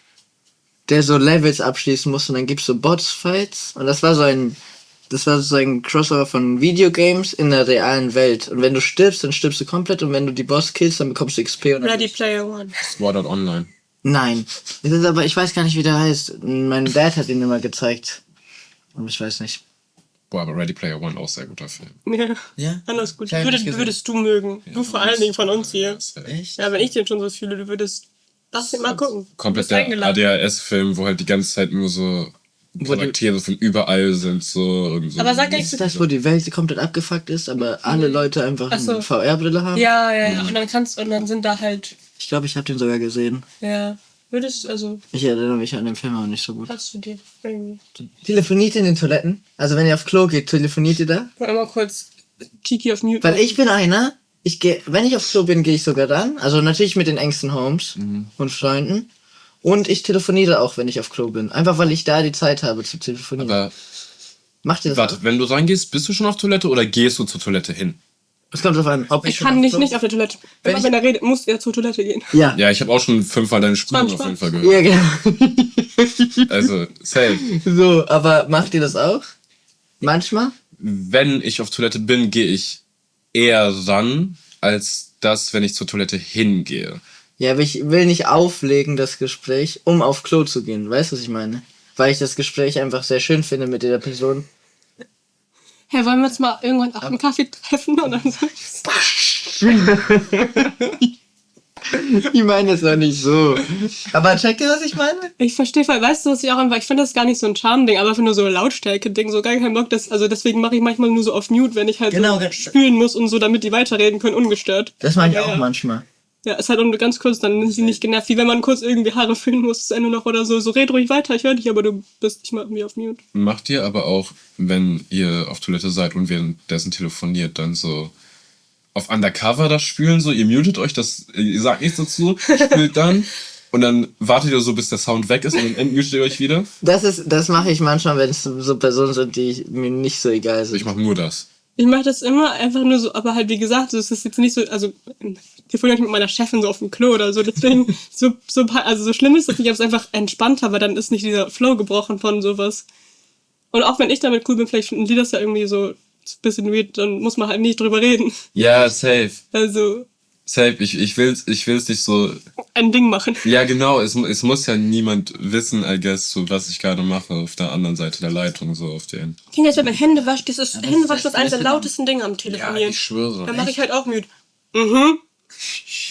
A: der so Levels abschließen muss und dann gibt's so Boss-Fights und das war so ein Crossover von Videogames in der realen Welt. Und wenn du stirbst, dann stirbst du komplett und wenn du die Boss killst, dann bekommst du XP und dann
D: Ready Player One.
C: Sword Art Online.
A: Nein. Das ist aber, ich weiß gar nicht, wie der heißt. Mein Dad hat ihn immer gezeigt. Und ich weiß nicht.
C: Boah, aber Ready Player One auch sehr guter Film.
D: Ja.
B: Ja?
D: Anders gut.
A: Ich hab ihn nicht gesehen.
D: Würdest du mögen. Du vor allen Dingen von uns hier.
B: Echt?
D: Ja, wenn ich den schon so fühle, du würdest. Lass den mal gucken.
C: Komplett
D: Du bist
C: der
D: eingeladen.
C: ADHS-Film, wo halt die ganze Zeit nur so Charaktere von überall sind, so und so.
D: Aber sag gleich
A: Ist das, wo die Welt komplett abgefuckt ist, aber alle Leute einfach
D: Ach so.
A: eine VR-Brille haben?
D: Ja. Und dann sind da halt.
A: Ich glaube, ich habe den sogar gesehen.
D: Ja. Also,
A: Ich erinnere mich an den Film aber nicht so gut.
D: hast du dir irgendwie.
A: Telefoniert ihr in den Toiletten? Also wenn ihr auf Klo geht, telefoniert ihr da?
D: Mal einmal kurz Kiki auf Mute.
A: Weil ich bin einer, wenn ich auf Klo bin, gehe ich sogar dann. Also natürlich mit den engsten Homes und Freunden. Und ich telefoniere auch, wenn ich auf Klo bin. Einfach weil ich da die Zeit habe zu telefonieren.
C: Aber
A: Macht ihr das
C: warte,
A: auch?
C: wenn du reingehst, bist du schon auf Toilette oder gehst du zur Toilette hin?
A: Es kommt drauf an, ob
D: Ich
A: schon
D: kann
A: auf
D: nicht,
A: Klo-
D: nicht auf der Toilette. Wenn er redet, muss er zur Toilette gehen.
A: Ja.
C: Ja, ich habe auch schon 5-mal deine Spuren
D: Spannend,
C: auf jeden Fall gehört.
A: Ja, genau.
C: Also, safe.
A: So, aber macht ihr das auch? Manchmal?
C: Wenn ich auf Toilette bin, gehe ich eher ran, als das, wenn ich zur Toilette hingehe.
A: Ja, aber ich will nicht auflegen, das Gespräch, um auf Klo zu gehen. Weißt du, was ich meine? Weil ich das Gespräch einfach sehr schön finde mit der Person.
D: Hey, wollen wir uns mal irgendwann auf einen Kaffee treffen? Und dann so.
A: Ich meine das doch nicht so. Aber checkt ihr, was ich meine?
D: Ich verstehe voll, weißt du, was ich auch einfach, ich finde das gar nicht so ein Charme-Ding, aber einfach nur so ein Lautstärke-Ding, so gar keinen Bock, also deswegen mache ich manchmal nur so auf Mute, wenn ich halt
A: Genau,
D: so
A: ganz-
D: spülen muss und so, damit die weiterreden können, ungestört.
A: Das mache ich
D: Ja,
A: auch
D: ja.
A: manchmal.
D: Ja, ist halt auch nur ganz kurz, dann sind sie nicht genervt, wie wenn man kurz irgendwie Haare föhnen muss, zu Ende noch oder so. So, red ruhig weiter, ich höre dich, aber du bist nicht mal irgendwie auf Mute.
C: Macht ihr aber auch, wenn ihr auf Toilette seid und währenddessen telefoniert, dann so auf Undercover das spülen, so ihr mutet euch, ihr sagt nichts dazu, spült dann und dann wartet ihr so, bis der Sound weg ist und dann entmutet ihr euch wieder.
A: Das mache ich manchmal, wenn es so Personen sind, die mir nicht so egal sind.
C: Ich mache nur das.
D: Ich mache das immer einfach nur so, aber halt wie gesagt, so, es ist jetzt nicht so, also ich telefoniere nicht mit meiner Chefin so auf dem Klo oder so, deswegen also so schlimm ist das nicht, aber es ist einfach entspannter, weil dann ist nicht dieser Flow gebrochen von sowas. Und auch wenn ich damit cool bin, vielleicht finden die das ja irgendwie so ein bisschen weird, dann muss man halt nicht drüber reden.
C: Ja, safe.
D: Also
C: Safe. Ich will's nicht so.
D: ein Ding machen.
C: Ja, genau. Es muss ja niemand wissen, I guess, so, was ich gerade mache auf der anderen Seite der Leitung, so auf den.
D: Kinder, jetzt wird mein Händewasch, Händewaschen ist eines der
B: echt
D: lautesten Dinge am Telefonieren.
C: ich schwöre.
D: Dann mache ich halt auch Mute. Mhm.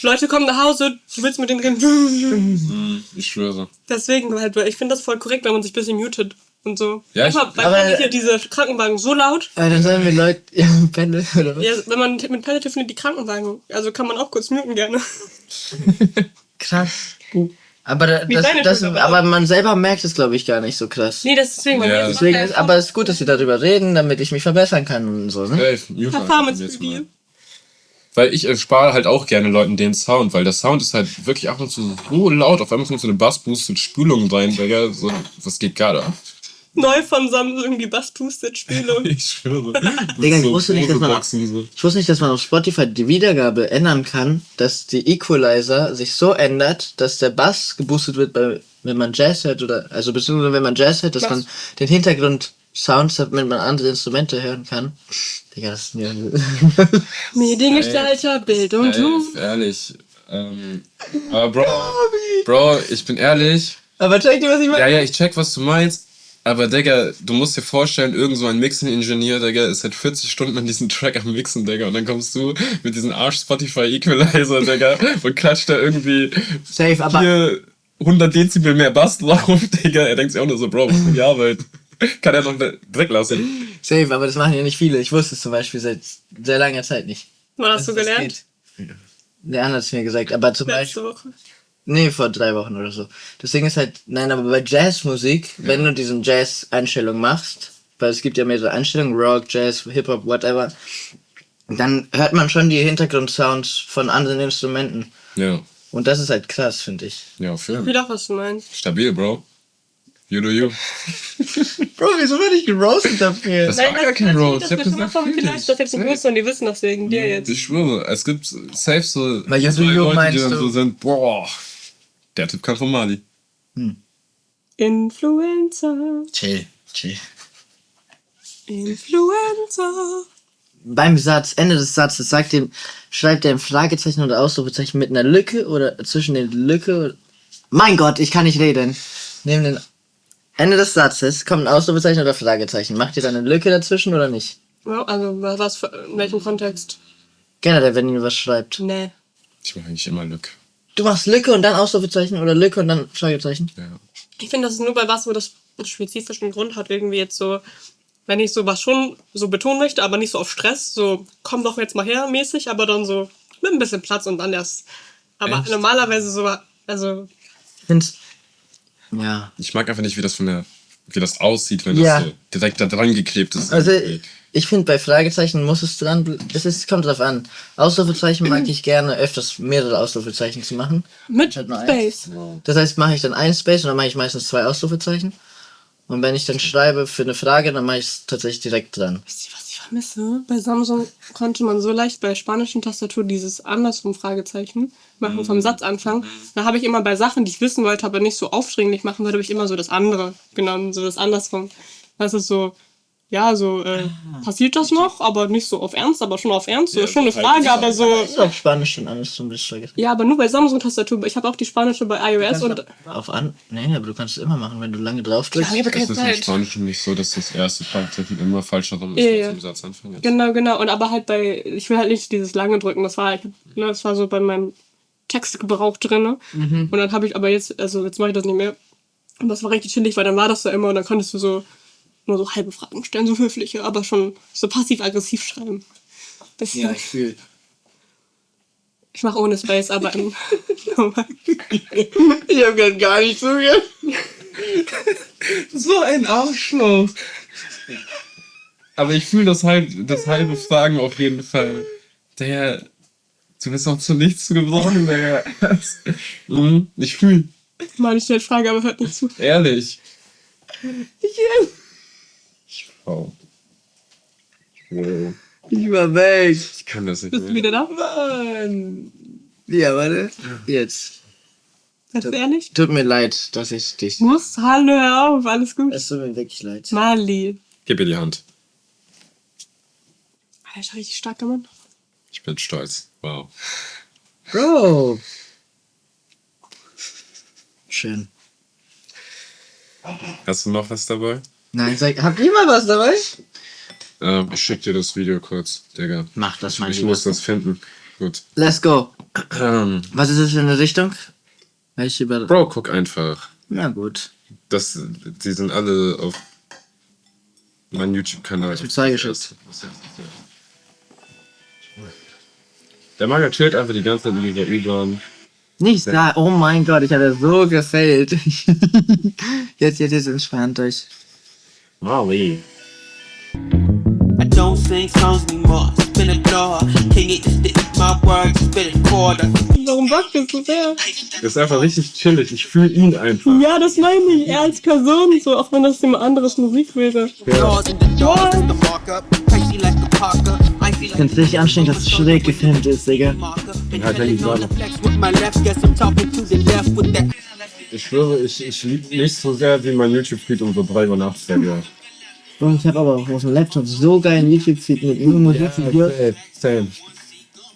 D: Leute kommen nach Hause, du willst mit denen reden.
C: Ich schwöre.
D: Deswegen halt, weil ich finde das voll korrekt, wenn man sich ein bisschen mutet und so.
C: Ja,
D: Manchmal, weil
A: aber-
D: hier diese Krankenwagen so laut.
A: Dann sollen wir Leute, ja, Pendel, oder was?
D: Ja, wenn man mit Pelle telefoniert, die Krankenwagen. Also kann man auch kurz muten gerne.
A: Krass. Aber,
D: Wie deine Schule,
A: aber man selber merkt es, glaube ich, gar nicht so krass.
D: Nee, das ist deswegen. weil
C: Ja.
D: wir-
A: Deswegen ist, aber es ist gut, dass wir darüber reden, damit ich mich verbessern kann und so, ne?
C: Safe. Mute
D: Performance
C: jetzt mal.
D: Review.
C: Weil ich spare halt auch gerne Leuten den Sound, weil der Sound ist halt wirklich ab und zu so laut. Auf einmal kommt so eine Bassboost und Spülung rein, Digga. So, was geht gerade ab?
D: Neu von Samsung, die Bass-Boosted-Spülung.
C: Ich schwöre.
A: Digga, ich wusste nicht, dass man-
C: Boxen, so.
A: Ich wusste nicht, dass man auf Spotify die Wiedergabe ändern kann, dass die Equalizer sich so ändert, dass der Bass geboostet wird, wenn man Jazz hört oder, also beziehungsweise wenn man Jazz hört, dass
D: Was?
A: man den Hintergrund-Sounds hat, damit man andere Instrumente hören kann. Digga, das ist mir...
D: Mediengestalter, Bildung, du.
C: Ehrlich. Aber Bro, ich bin ehrlich.
A: Aber check dir, was ich meine?
C: Ja, ich check, was du meinst. Aber, Digga, du musst dir vorstellen, irgend so ein Mixing-Ingenieur, Digga, ist seit 40 Stunden an diesem Track am Mixen, Digga. Und dann kommst du mit diesem Arsch-Spotify-Equalizer, Digga, und klatscht da irgendwie
A: Safe, aber...
C: hier 100 Dezibel mehr Bass drauf, Digga. Er denkt sich auch nur so, Bro, was ist die Arbeit? Kann er noch direkt lassen.
A: Safe, aber das machen ja nicht viele. Ich wusste es zum Beispiel seit sehr langer Zeit nicht.
D: Wann hast du
A: dass das
D: gelernt?
A: geht. Der andere hat es mir gesagt, aber zum Beispiel...
D: Letzte Woche.
A: Nee, vor 3 Wochen oder so. Das Ding ist halt, nein, aber bei Jazzmusik, wenn du diesen Jazz-Einstellung machst, weil es gibt ja mehrere Einstellungen, Rock, Jazz, Hip-Hop, whatever, dann hört man schon die Hintergrundsounds von anderen Instrumenten.
C: Ja,
A: Und das ist halt krass, finde ich.
C: ja, auf jeden
D: Ich
C: Fall.
D: will auch, was du meinst.
C: Stabil, Bro. You do you.
A: Bro, wieso werde ich geroastet dafür?
C: Das war gar kein Roast. Ich hab das
D: vielleicht,
C: natürlich.
D: das jetzt ein Größer und die wissen das wegen dir jetzt.
C: Ich schwöre, es gibt safe so
A: Weil You Do
C: zwei
A: You
C: Leute, die
A: meinst
C: dann
A: du?
C: so sind, boah, der Typ kann von Mali.
D: Influencer.
A: Chill.
D: Influencer.
A: Beim Satz, Ende des Satzes, schreibt er ein Fragezeichen oder Ausrufezeichen mit einer Lücke oder zwischen den Lücke. Mein Gott, ich kann nicht reden. Neben dem Ende des Satzes kommt ein Ausrufezeichen oder Fragezeichen. Macht ihr da eine Lücke dazwischen oder nicht?
D: Ja, also was für, in welchem Kontext?
A: Generell, wenn ihr was schreibt.
D: Nee.
C: Ich mache eigentlich immer Lück.
A: Du machst Lücke und dann Ausrufezeichen oder Lücke und dann Fragezeichen?
C: Ja.
D: Ich finde, das ist nur bei was, wo das einen spezifischen Grund hat. Irgendwie jetzt so, wenn ich sowas schon so betonen möchte, aber nicht so auf Stress, so komm doch jetzt mal her mäßig, aber dann so mit ein bisschen Platz und dann erst. Aber
C: Echt?
D: normalerweise so, also
A: Ich find's. Ja.
C: Ich mag einfach nicht, wie das aussieht, wenn
A: Ja.
C: das so direkt da dran geklebt ist.
A: Also, ich finde, bei Fragezeichen muss es dran. Kommt drauf an. Ausrufezeichen mag ich gerne öfters mehrere Ausrufezeichen zu machen.
D: mit
A: Halt nur
D: Space.
A: Das heißt, mache ich dann ein Space und dann mache ich meistens 2 Ausrufezeichen. Und wenn ich dann schreibe für eine Frage, dann mache ich es tatsächlich direkt dran.
D: Wisst ihr, was ich vermisse? Bei Samsung konnte man so leicht bei spanischen Tastatur dieses andersrum Fragezeichen machen vom Satzanfang. Da habe ich immer bei Sachen, die ich wissen wollte, aber nicht so aufdringlich machen wollte, habe ich immer so das andere genommen, so das andersrum. Das ist so, ja, so, passiert das noch, aber nicht so auf Ernst, aber schon auf Ernst. So,
C: Ja,
D: ist schon eine
C: halt
D: Frage,
C: nicht
D: aber so.
A: Ist auf Spanisch schon alles zum Fragezeichen.
D: Ja, aber nur bei Samsung-Tastatur. Ich habe auch die spanische bei iOS und.
A: Nee, aber du kannst es immer machen, wenn du lange drauf drückst.
D: Ja, aber
C: Es
D: keine
C: ist im
D: Zeit.
C: Spanischen nicht so, dass das erste Fragezeichen immer falsch herum ist,
D: Ja.
C: zum Satzanfang ist.
D: Genau. Und aber halt ich will halt nicht dieses lange drücken. Das war so bei meinem Textgebrauch drin. Und dann habe ich aber jetzt mache ich das nicht mehr. Und das war richtig chillig, weil dann war das da immer und dann konntest du so nur so halbe Fragen stellen, so höfliche, aber schon so passiv-aggressiv schreiben. Bisschen.
B: Ja, ich fühle.
D: Ich mache ohne Space, aber im
A: Ich hab grad gar nicht zugehört.
C: So ein Arschloch. Aber ich fühle das halbe Fragen auf jeden Fall. Du bist auch zu nichts geworden, Digga. Ich fühle.
D: mal nicht Frage, aber hört nicht zu.
C: Ehrlich. Oh.
A: Ich war weg.
C: Ich kann das nicht
D: Bist du
C: mehr.
D: wieder da?
A: Mann. Ja, warte. Jetzt.
D: Seid ihr ehrlich?
A: Tut mir leid, dass ich dich.
D: Muss, hallo, hör auf, alles gut.
A: Es tut mir wirklich leid.
D: Mali.
C: Gib mir die Hand.
D: Alter, richtig starker Mann.
C: Ich bin stolz. Wow.
A: Bro. Schön.
C: Hast du noch was dabei?
A: Nein, habt ihr mal was dabei?
C: Ich schick dir das Video kurz, Digga.
A: Mach das mal
C: Ich
A: lieber.
C: muss das finden. Gut.
A: Let's go. Was ist das für eine Richtung? Welche über.
C: Bro, guck einfach.
A: Na gut.
C: Die sind alle auf meinem YouTube-Kanal.
A: Ich hab 2 geschickt.
C: Der Manga chillt einfach die ganze Zeit mit der U-Bahn.
A: Nicht da. Oh mein Gott, ich hatte so gefällt. jetzt entspannt euch.
C: Mali.
E: I don't sing songs anymore. Spin a blower. Can't get this to eat my words. Spit a quarter.
D: Warum sagt das so sehr?
C: Das ist einfach richtig chillig. Ich fühle ihn einfach.
D: Ja, das meine ich. Er als Person, so, auch wenn das jemand anderes Musik wäre.
E: Doors in the doors is the markup. Pricey like a Parker. Icy
A: Ich
E: like
A: find's richtig anstrengend, dass es schräg gefilmt ist, Digga.
E: a marker.
C: Halt die Sonne.
E: Flex with my left. Guess I'm talking to the left with that.
C: Ich schwöre, ich liebe nicht so sehr wie mein YouTube-Feed um so 3 Uhr nachts. Ja.
A: Und ich habe aber auch auf dem Laptop so geilen YouTube-Feed mit nur Musikvideos.
C: Same.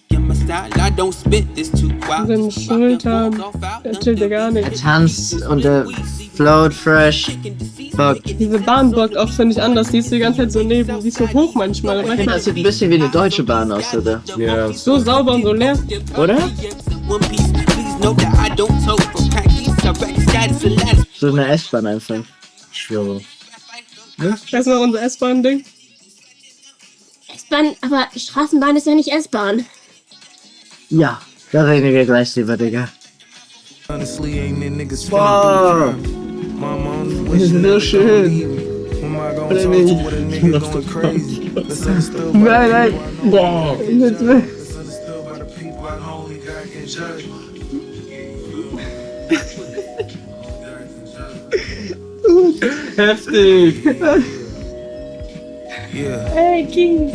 E: In my style, I don't spit this too wild.
D: Seine Schultern. Er chillt ja gar nicht.
A: Tanzt und der float fresh. Bock.
D: Diese Bahn blockt auch, finde ich, anders. Die ist die ganze Zeit so neben. Die ist so hoch manchmal.
A: Ich finde, das sieht ein bisschen wie eine deutsche Bahn aus, oder?
C: Ja,
D: So sauber und so leer.
A: Oder?
E: One piece, please know that I don't talk from practice. I wreck status and lattice.
A: So eine S-Bahn einfach.
C: ich schwöre.
D: Das ist noch unser S-Bahn-Ding.
F: S-Bahn, aber Straßenbahn ist ja nicht S-Bahn.
A: Ja, da reden wir gleich drüber, Digga.
G: Honestly, ain't it niggas
A: Wow.
G: Mama only
A: Das ist
G: wishing
A: so
G: that
A: schön.
G: when I gonna talk to what a nigga going crazy. That's understood by
A: Nein, nein.
C: Boah.
G: that's understood by the people I know only God can judge.
C: Heftig.
G: Yeah,
D: Hey, King.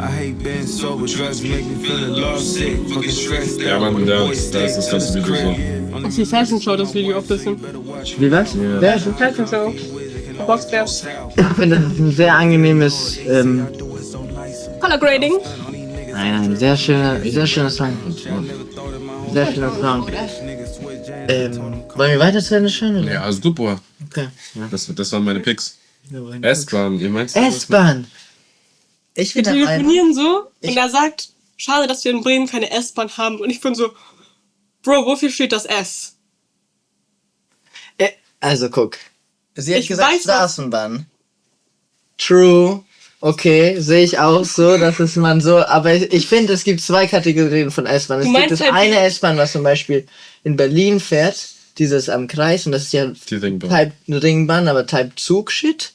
G: I hate being sober, drugs make me feeling lost, sick, fucking stressed
C: Ja,
G: out.
C: Mann,
G: With a
C: ja,
G: boy
C: das
G: stick
C: ist das
G: to the
C: Video so.
G: crib.
D: Ist die Fashion Show, das Video auch ein bisschen.
G: Better watch
A: Wie was? Ja.
D: Kaltkakao. Boxbär.
A: Ich finde, das ist ein sehr angenehmes,
D: Color Grading.
A: nein, sehr schöner Song. Sehr schöner Song. Wollen wir weiter zu Ende schauen? Oder?
C: Ja, super.
A: Okay. Ja.
C: Das waren meine Picks. S-Bahn, ihr meinst?
A: S-Bahn. Ich
D: Wir
A: finde
D: telefonieren so und er sagt, schade, dass wir in Bremen keine S-Bahn haben. Und ich bin so, Bro, wofür steht das S?
A: Also guck. Sie hat
D: Ich
A: gesagt
D: weiß, was-
A: Straßenbahn. True. Okay, sehe ich auch so, dass es man so, aber ich finde, es gibt zwei Kategorien von S-Bahn. Es
D: Du
A: gibt
D: meinst
A: das
D: halt
A: eine
D: die-
A: S-Bahn, was zum Beispiel in Berlin fährt, dieses am Kreis, und das ist ja
C: Die Ringbahn.
A: Type Ringbahn, aber Type Zug-Shit.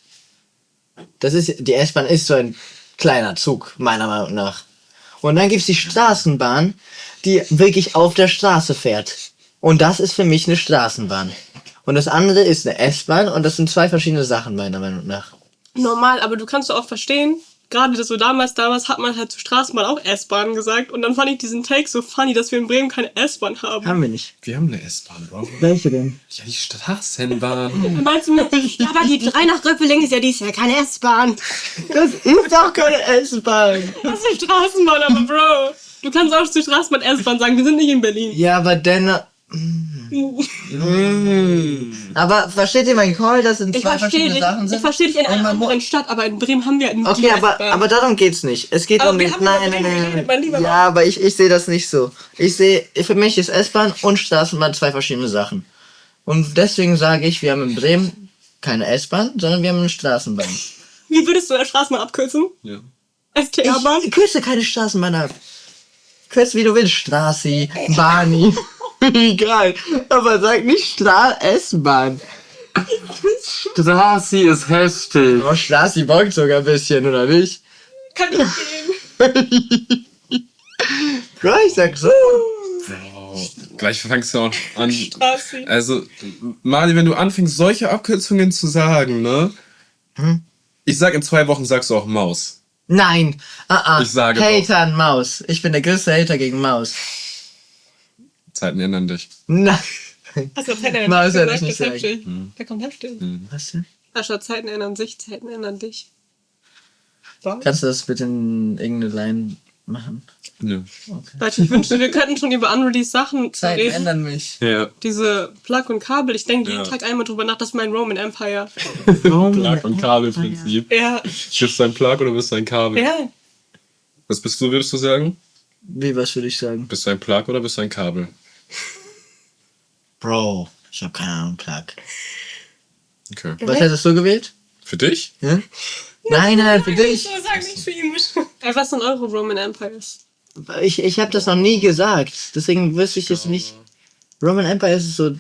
A: Das ist, die S-Bahn ist so ein kleiner Zug, meiner Meinung nach. Und dann gibt's die Straßenbahn, die wirklich auf der Straße fährt. Und das ist für mich eine Straßenbahn. Und das andere ist eine S-Bahn, und das sind zwei verschiedene Sachen, meiner Meinung nach.
D: Normal, aber du kannst doch auch verstehen, gerade das so damals hat man halt zur Straßenbahn auch S-Bahn gesagt. Und dann fand ich diesen Take so funny, dass wir in Bremen keine S-Bahn haben.
A: Haben wir nicht.
C: Wir haben eine S-Bahn, Bro.
A: Welche denn?
C: Ja, die Straßenbahn.
D: Meinst du mit,
F: Ja, aber die 3 nach Röppeling ist ja dies Jahr keine S-Bahn.
A: Das ist doch keine S-Bahn.
D: das ist eine Straßenbahn, aber Bro, du kannst auch zur Straßenbahn S-Bahn sagen, wir sind nicht in Berlin.
A: Ja, aber dennoch. Aber versteht ihr meinen Call, dass es
D: Ich
A: zwei
D: verstehe
A: verschiedene
D: dich,
A: Sachen sind?
D: ich verstehe dich in
A: Und
D: einer
A: man mu-
D: anderen Stadt, aber in Bremen haben wir eine
A: Okay, aber darum geht's nicht. Es geht
D: Aber
A: um
D: wir
A: den.
D: haben
A: Nein,
D: über
A: nein,
D: Bremen
A: nein,
D: geredet, mein lieber
A: nein.
D: Mann.
A: Ja, aber ich sehe das nicht so. Für mich ist S-Bahn und Straßenbahn zwei verschiedene Sachen. Und deswegen sage ich, wir haben in Bremen keine S-Bahn, sondern wir haben eine Straßenbahn.
D: Wie würdest du eine Straßenbahn abkürzen?
C: Ja.
D: STA-Bahn?
A: Ich kürze keine Straßenbahn ab. Kürze wie du willst. Strassi, Bahni. Egal. Aber sag nicht S-Bahn.
C: Strassi ist heftig.
A: Oh, Strassi bockt sogar ein bisschen, oder nicht?
D: Kann ich gehen.
A: Ja, ich sag so.
C: Gleich fängst du auch an.
D: Strassi.
C: Also, Mali, wenn du anfängst, solche Abkürzungen zu sagen, ne? Ich sag, in 2 Wochen sagst du auch Maus.
A: Nein.
C: Ich sage
A: Hater an Maus. Ich bin der größte Hater gegen Maus.
C: Zeiten ändern dich.
A: Nein.
D: Hast du Zeiten ändern
A: Maus
D: sich
A: hätte ich
D: gesagt?
A: nicht
D: Das ist
A: sagen.
D: heftig. Da kommt heftig.
A: Was denn?
D: Ascha, Zeiten ändern sich, Zeiten ändern dich. So.
A: Kannst du das bitte in irgendeine Line machen?
C: Ja.
D: Leute, ich wünschte, wir könnten schon über unreleased Sachen reden.
A: mich.
C: Ja.
D: Diese Plug und Kabel, ich denke jeden
C: Ja.
D: Tag einmal drüber nach, das ist mein Roman Empire.
C: Plug- und Kabelprinzip.
D: Ja,
C: Bist du ein Plug oder bist du ein Kabel?
D: ja.
C: Was bist du, würdest du sagen?
A: Wie, was würde ich sagen?
C: Bist du ein Plug oder bist du ein Kabel?
A: Bro, ich hab keine Ahnung, Plug.
C: Okay.
A: Was hättest du gewählt?
C: Für dich?
A: Ja? Nein, für dich.
D: Ich sag nicht für ihn. Was sind eure Roman Empires?
A: Ich habe das noch nie gesagt. Deswegen wüsste ich jetzt nicht. Roman Empire ist so.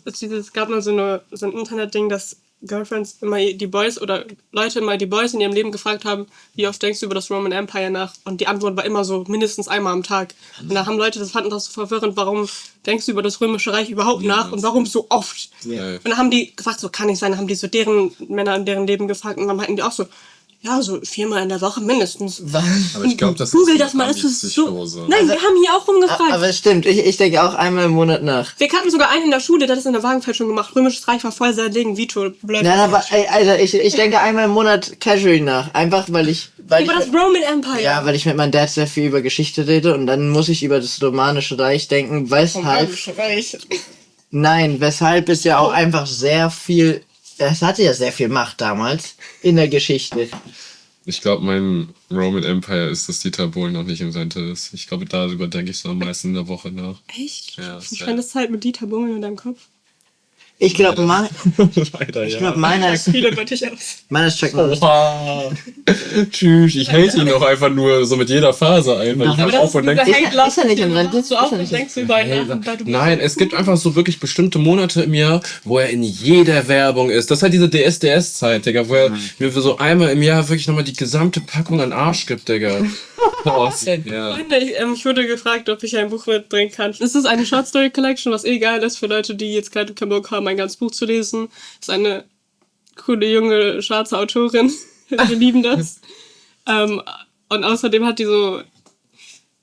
D: Es gab mal so ein Internet-Ding, dass Girlfriends immer die Boys oder Leute immer die Boys in ihrem Leben gefragt haben, wie oft denkst du über das Roman Empire nach? Und die Antwort war immer so mindestens einmal am Tag. Und da haben Leute, fanden das so verwirrend, warum denkst du über das Römische Reich überhaupt nach und warum so oft?
C: Ja.
D: Und dann haben die gefragt, so kann nicht sein, dann haben die so deren Männer in deren Leben gefragt und dann meinten die auch so, ja, so 4-mal in der Woche mindestens.
C: Aber ich glaube, das
D: Google
C: ist
D: das mal, ist es so.
C: Psychose.
D: Nein, wir haben hier auch rumgefragt.
A: Aber es stimmt, ich denke auch einmal im Monat nach.
D: Wir kannten sogar einen in der Schule, der hat das in der Wagenfälschung gemacht. Römisches Reich war voll sein Ding, Vito, blöd.
A: Nein, aber ey, Alter, ich denke einmal im Monat casual nach. Einfach weil ich.
D: Über das Roman Empire.
A: Ja, weil ich mit meinem Dad sehr viel über Geschichte rede und dann muss ich über das Romanische Reich denken, weshalb. Nein, weshalb es ja auch einfach sehr viel. Es hatte ja sehr viel Macht damals in der Geschichte.
C: Ich glaube, mein Roman Empire ist, dass Dieter Bohlen noch nicht im Rente ist. Ich glaube, darüber denke ich so am meisten in der Woche nach.
D: Echt?
C: Ja,
D: Ich fand das halt mit Dieter Bohlen in deinem Kopf.
A: Ich glaube,
C: Leider,
A: ich glaub, meiner ist.
D: Viele bei dich aus.
A: Meiner ist Chuck Norris.
C: Tschüss, ich hate ihn auch einfach nur so mit jeder Phase ein. Weil ich hab auf und denk,
A: Ist er nicht in Rente?
D: Du auch und denkst über ihn nach und da du
C: nein, es gibt einfach so wirklich bestimmte Monate im Jahr, wo er in jeder Werbung ist. Das ist halt diese DSDS-Zeit, Digga, wo er mir für so einmal im Jahr wirklich nochmal die gesamte Packung an Arsch gibt, Digga. Boah, ja.
D: Freunde, ich wurde gefragt, ob ich ein Buch mitbringen kann. Es ist eine Short Story Collection, was geil ist für Leute, die jetzt keinen Bock haben, ein ganzes Buch zu lesen. Es ist eine coole, junge, schwarze Autorin. Wir lieben das. Und außerdem hat die so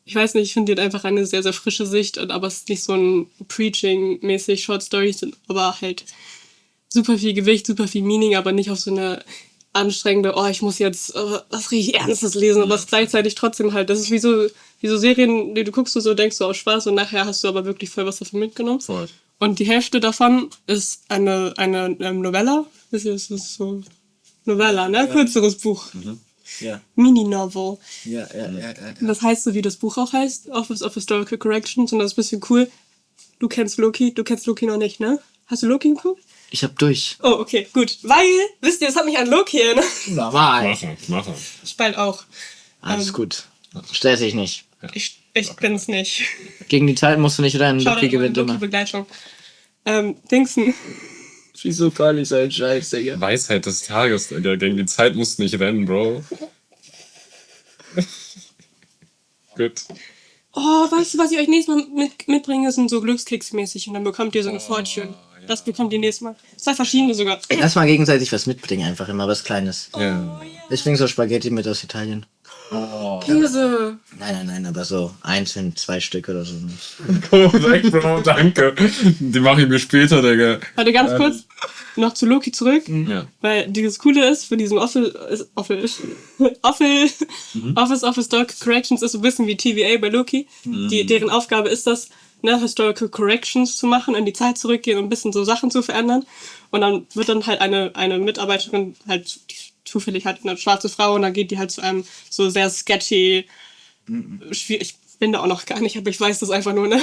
D: ich weiß nicht, ich finde, die hat einfach eine sehr, sehr frische Sicht, aber es ist nicht so ein Preaching-mäßig Short Stories, aber halt super viel Gewicht, super viel Meaning, aber nicht auf so eine anstrengende, oh, ich muss jetzt was richtig Ernstes lesen, aber es ist gleichzeitig trotzdem halt, das ist wie so Serien, die du guckst, du so denkst du aus Spaß und nachher hast du aber wirklich voll was davon mitgenommen.
C: Voll.
D: Und die Hälfte davon ist eine Novella. Das ist so Novella, ne? Kürzeres Buch.
B: Ja.
D: Mini-Novel.
B: Ja.
D: Und das heißt so, wie das Buch auch heißt, Office of Historical Corrections. Und das ist ein bisschen cool. Du kennst Loki noch nicht, ne? Hast du Loki geguckt?
A: Ich hab durch.
D: Oh, okay, gut. Weil, wisst ihr, das hat mich an Loki erinnert.
A: Normal.
C: Mache.
D: Ich bald auch.
A: Alles gut. Stress dich nicht.
D: Ich bin's nicht.
A: Gegen die Zeit musst du nicht rennen.
D: Schau
A: Loki gewinnt immer.
D: Loki-Begleitung. Dingsen.
A: Wieso kann ich so einen Scheiß, Digga?
C: Weisheit des Tages, Digga. Gegen die Zeit musst du nicht rennen, Bro. Gut.
D: Oh, weißt du, was ich euch nächstes Mal mitbringe, sind so Glückskeks-mäßig. Und dann bekommt ihr so eine Fortune. Das bekommt ihr nächstes Mal. 2 verschiedene sogar.
A: Lass mal gegenseitig was mitbringen, einfach immer was Kleines.
C: Ja.
A: Ich bring so Spaghetti mit aus Italien.
D: Käse.
A: Nein, aber so einzeln 2 Stück oder so.
C: Korrekt, Bro, danke. Die mache ich mir später, Digga.
D: Warte, ganz kurz. Noch zu Loki zurück.
C: Ja.
D: Weil dieses Coole ist, für diesen Office of Historical Corrections ist so ein bisschen wie TVA bei Loki. Deren Aufgabe ist das, ne, Historical Corrections zu machen, in die Zeit zurückgehen und ein bisschen so Sachen zu verändern. Und dann wird dann halt eine Mitarbeiterin halt zufällig halt eine schwarze Frau und dann geht die halt zu einem so sehr sketchy, ich bin da auch noch gar nicht, aber ich weiß das einfach nur, ne?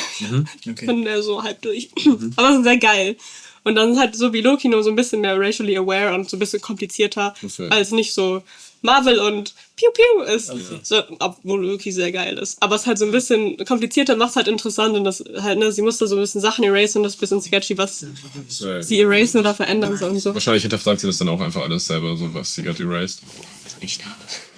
D: Ich bin da so halb durch. Aber es ist sehr geil. Und dann halt so wie Loki nur so ein bisschen mehr racially aware und so ein bisschen komplizierter,
C: Okay.
D: als nicht so Marvel und Piu Piu ist. So, obwohl Loki sehr geil ist. Aber es ist halt so ein bisschen komplizierter, macht es halt interessant und das halt, ne, sie muss da so ein bisschen Sachen erasen und das ist ein bisschen sketchy, was sie erasen oder verändern soll und so.
C: Wahrscheinlich hinterfragt sie das dann auch einfach alles selber, so was sie gerade erased.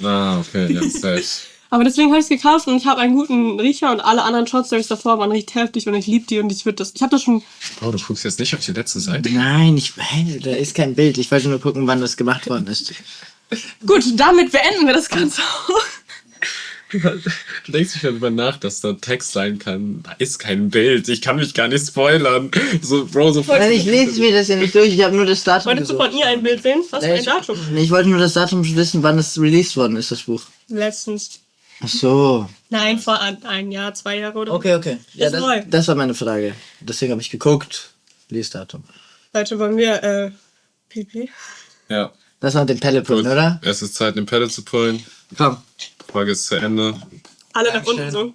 C: Ah, okay, ja, safe.
D: Aber deswegen habe ich es gekauft und ich habe einen guten Riecher und alle anderen Shortstories davor waren richtig heftig und ich liebe die und ich habe das schon.
C: Oh, du guckst jetzt nicht auf die letzte Seite.
A: Nein, da ist kein Bild. Ich wollte nur gucken, wann das gemacht worden ist.
D: Gut, damit beenden wir das Ganze auch.
C: Du denkst nicht darüber nach, dass da Text sein kann. Da ist kein Bild. Ich kann mich gar nicht spoilern. So, Bro, so
A: Nein, ich lese mir das ja nicht durch. Ich habe nur das Datum
D: Wolltest du
A: gesucht.
D: von ihr ein Bild sehen? Was für ein Datum?
A: Ich wollte nur das Datum wissen, wann es released worden ist, das Buch.
D: Letztens.
A: Ach so.
D: Nein, vor 1 Jahr, 2 Jahre oder so.
A: Okay. Ja,
D: Ist neu.
A: das war meine Frage. Deswegen habe ich geguckt. Liesdatum.
D: Leute, wollen wir, Pipi?
C: Ja.
A: Das war den Pellepullen, oder?
C: Es ist Zeit, den Pedal zu pullen.
A: Komm.
C: Die Folge ist zu Ende.
D: Alle nach unten so.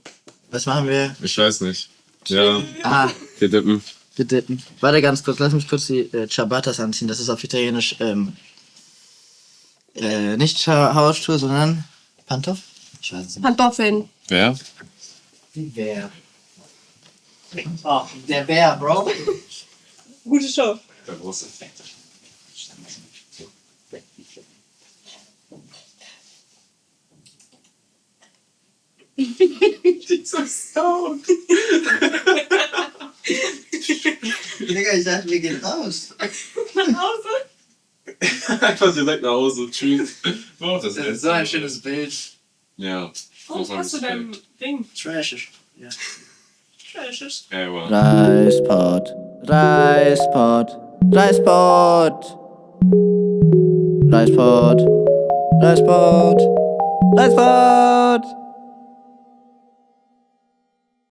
A: Was machen wir?
C: Ich weiß nicht. Ja,
A: Ah,
C: wir dippen.
A: wir dippen. Warte ganz kurz, lass mich kurz die Ciabattas anziehen. Das ist auf Italienisch, nicht Hausschuhe, sondern Pantoff? Ich weiß es nicht.
D: Pantoffeln.
C: Wer?
A: Die Bär. Oh, der Bär, Bro.
D: Gute Show.
C: Der große. Dieser Sound.
A: Digga, ich dachte, wir gehen raus.
D: Nach Hause?
C: Einfach direkt nach Hause. Tschüss. Oh, das ist
A: So ein schönes Bild.
C: Ja.
D: Was hast du dein Ding?
A: Trashisch.
D: Trashes.
C: Ey, wow.
B: Reispod, Reispod, Reispod. Reispod, Reispod, Reispod.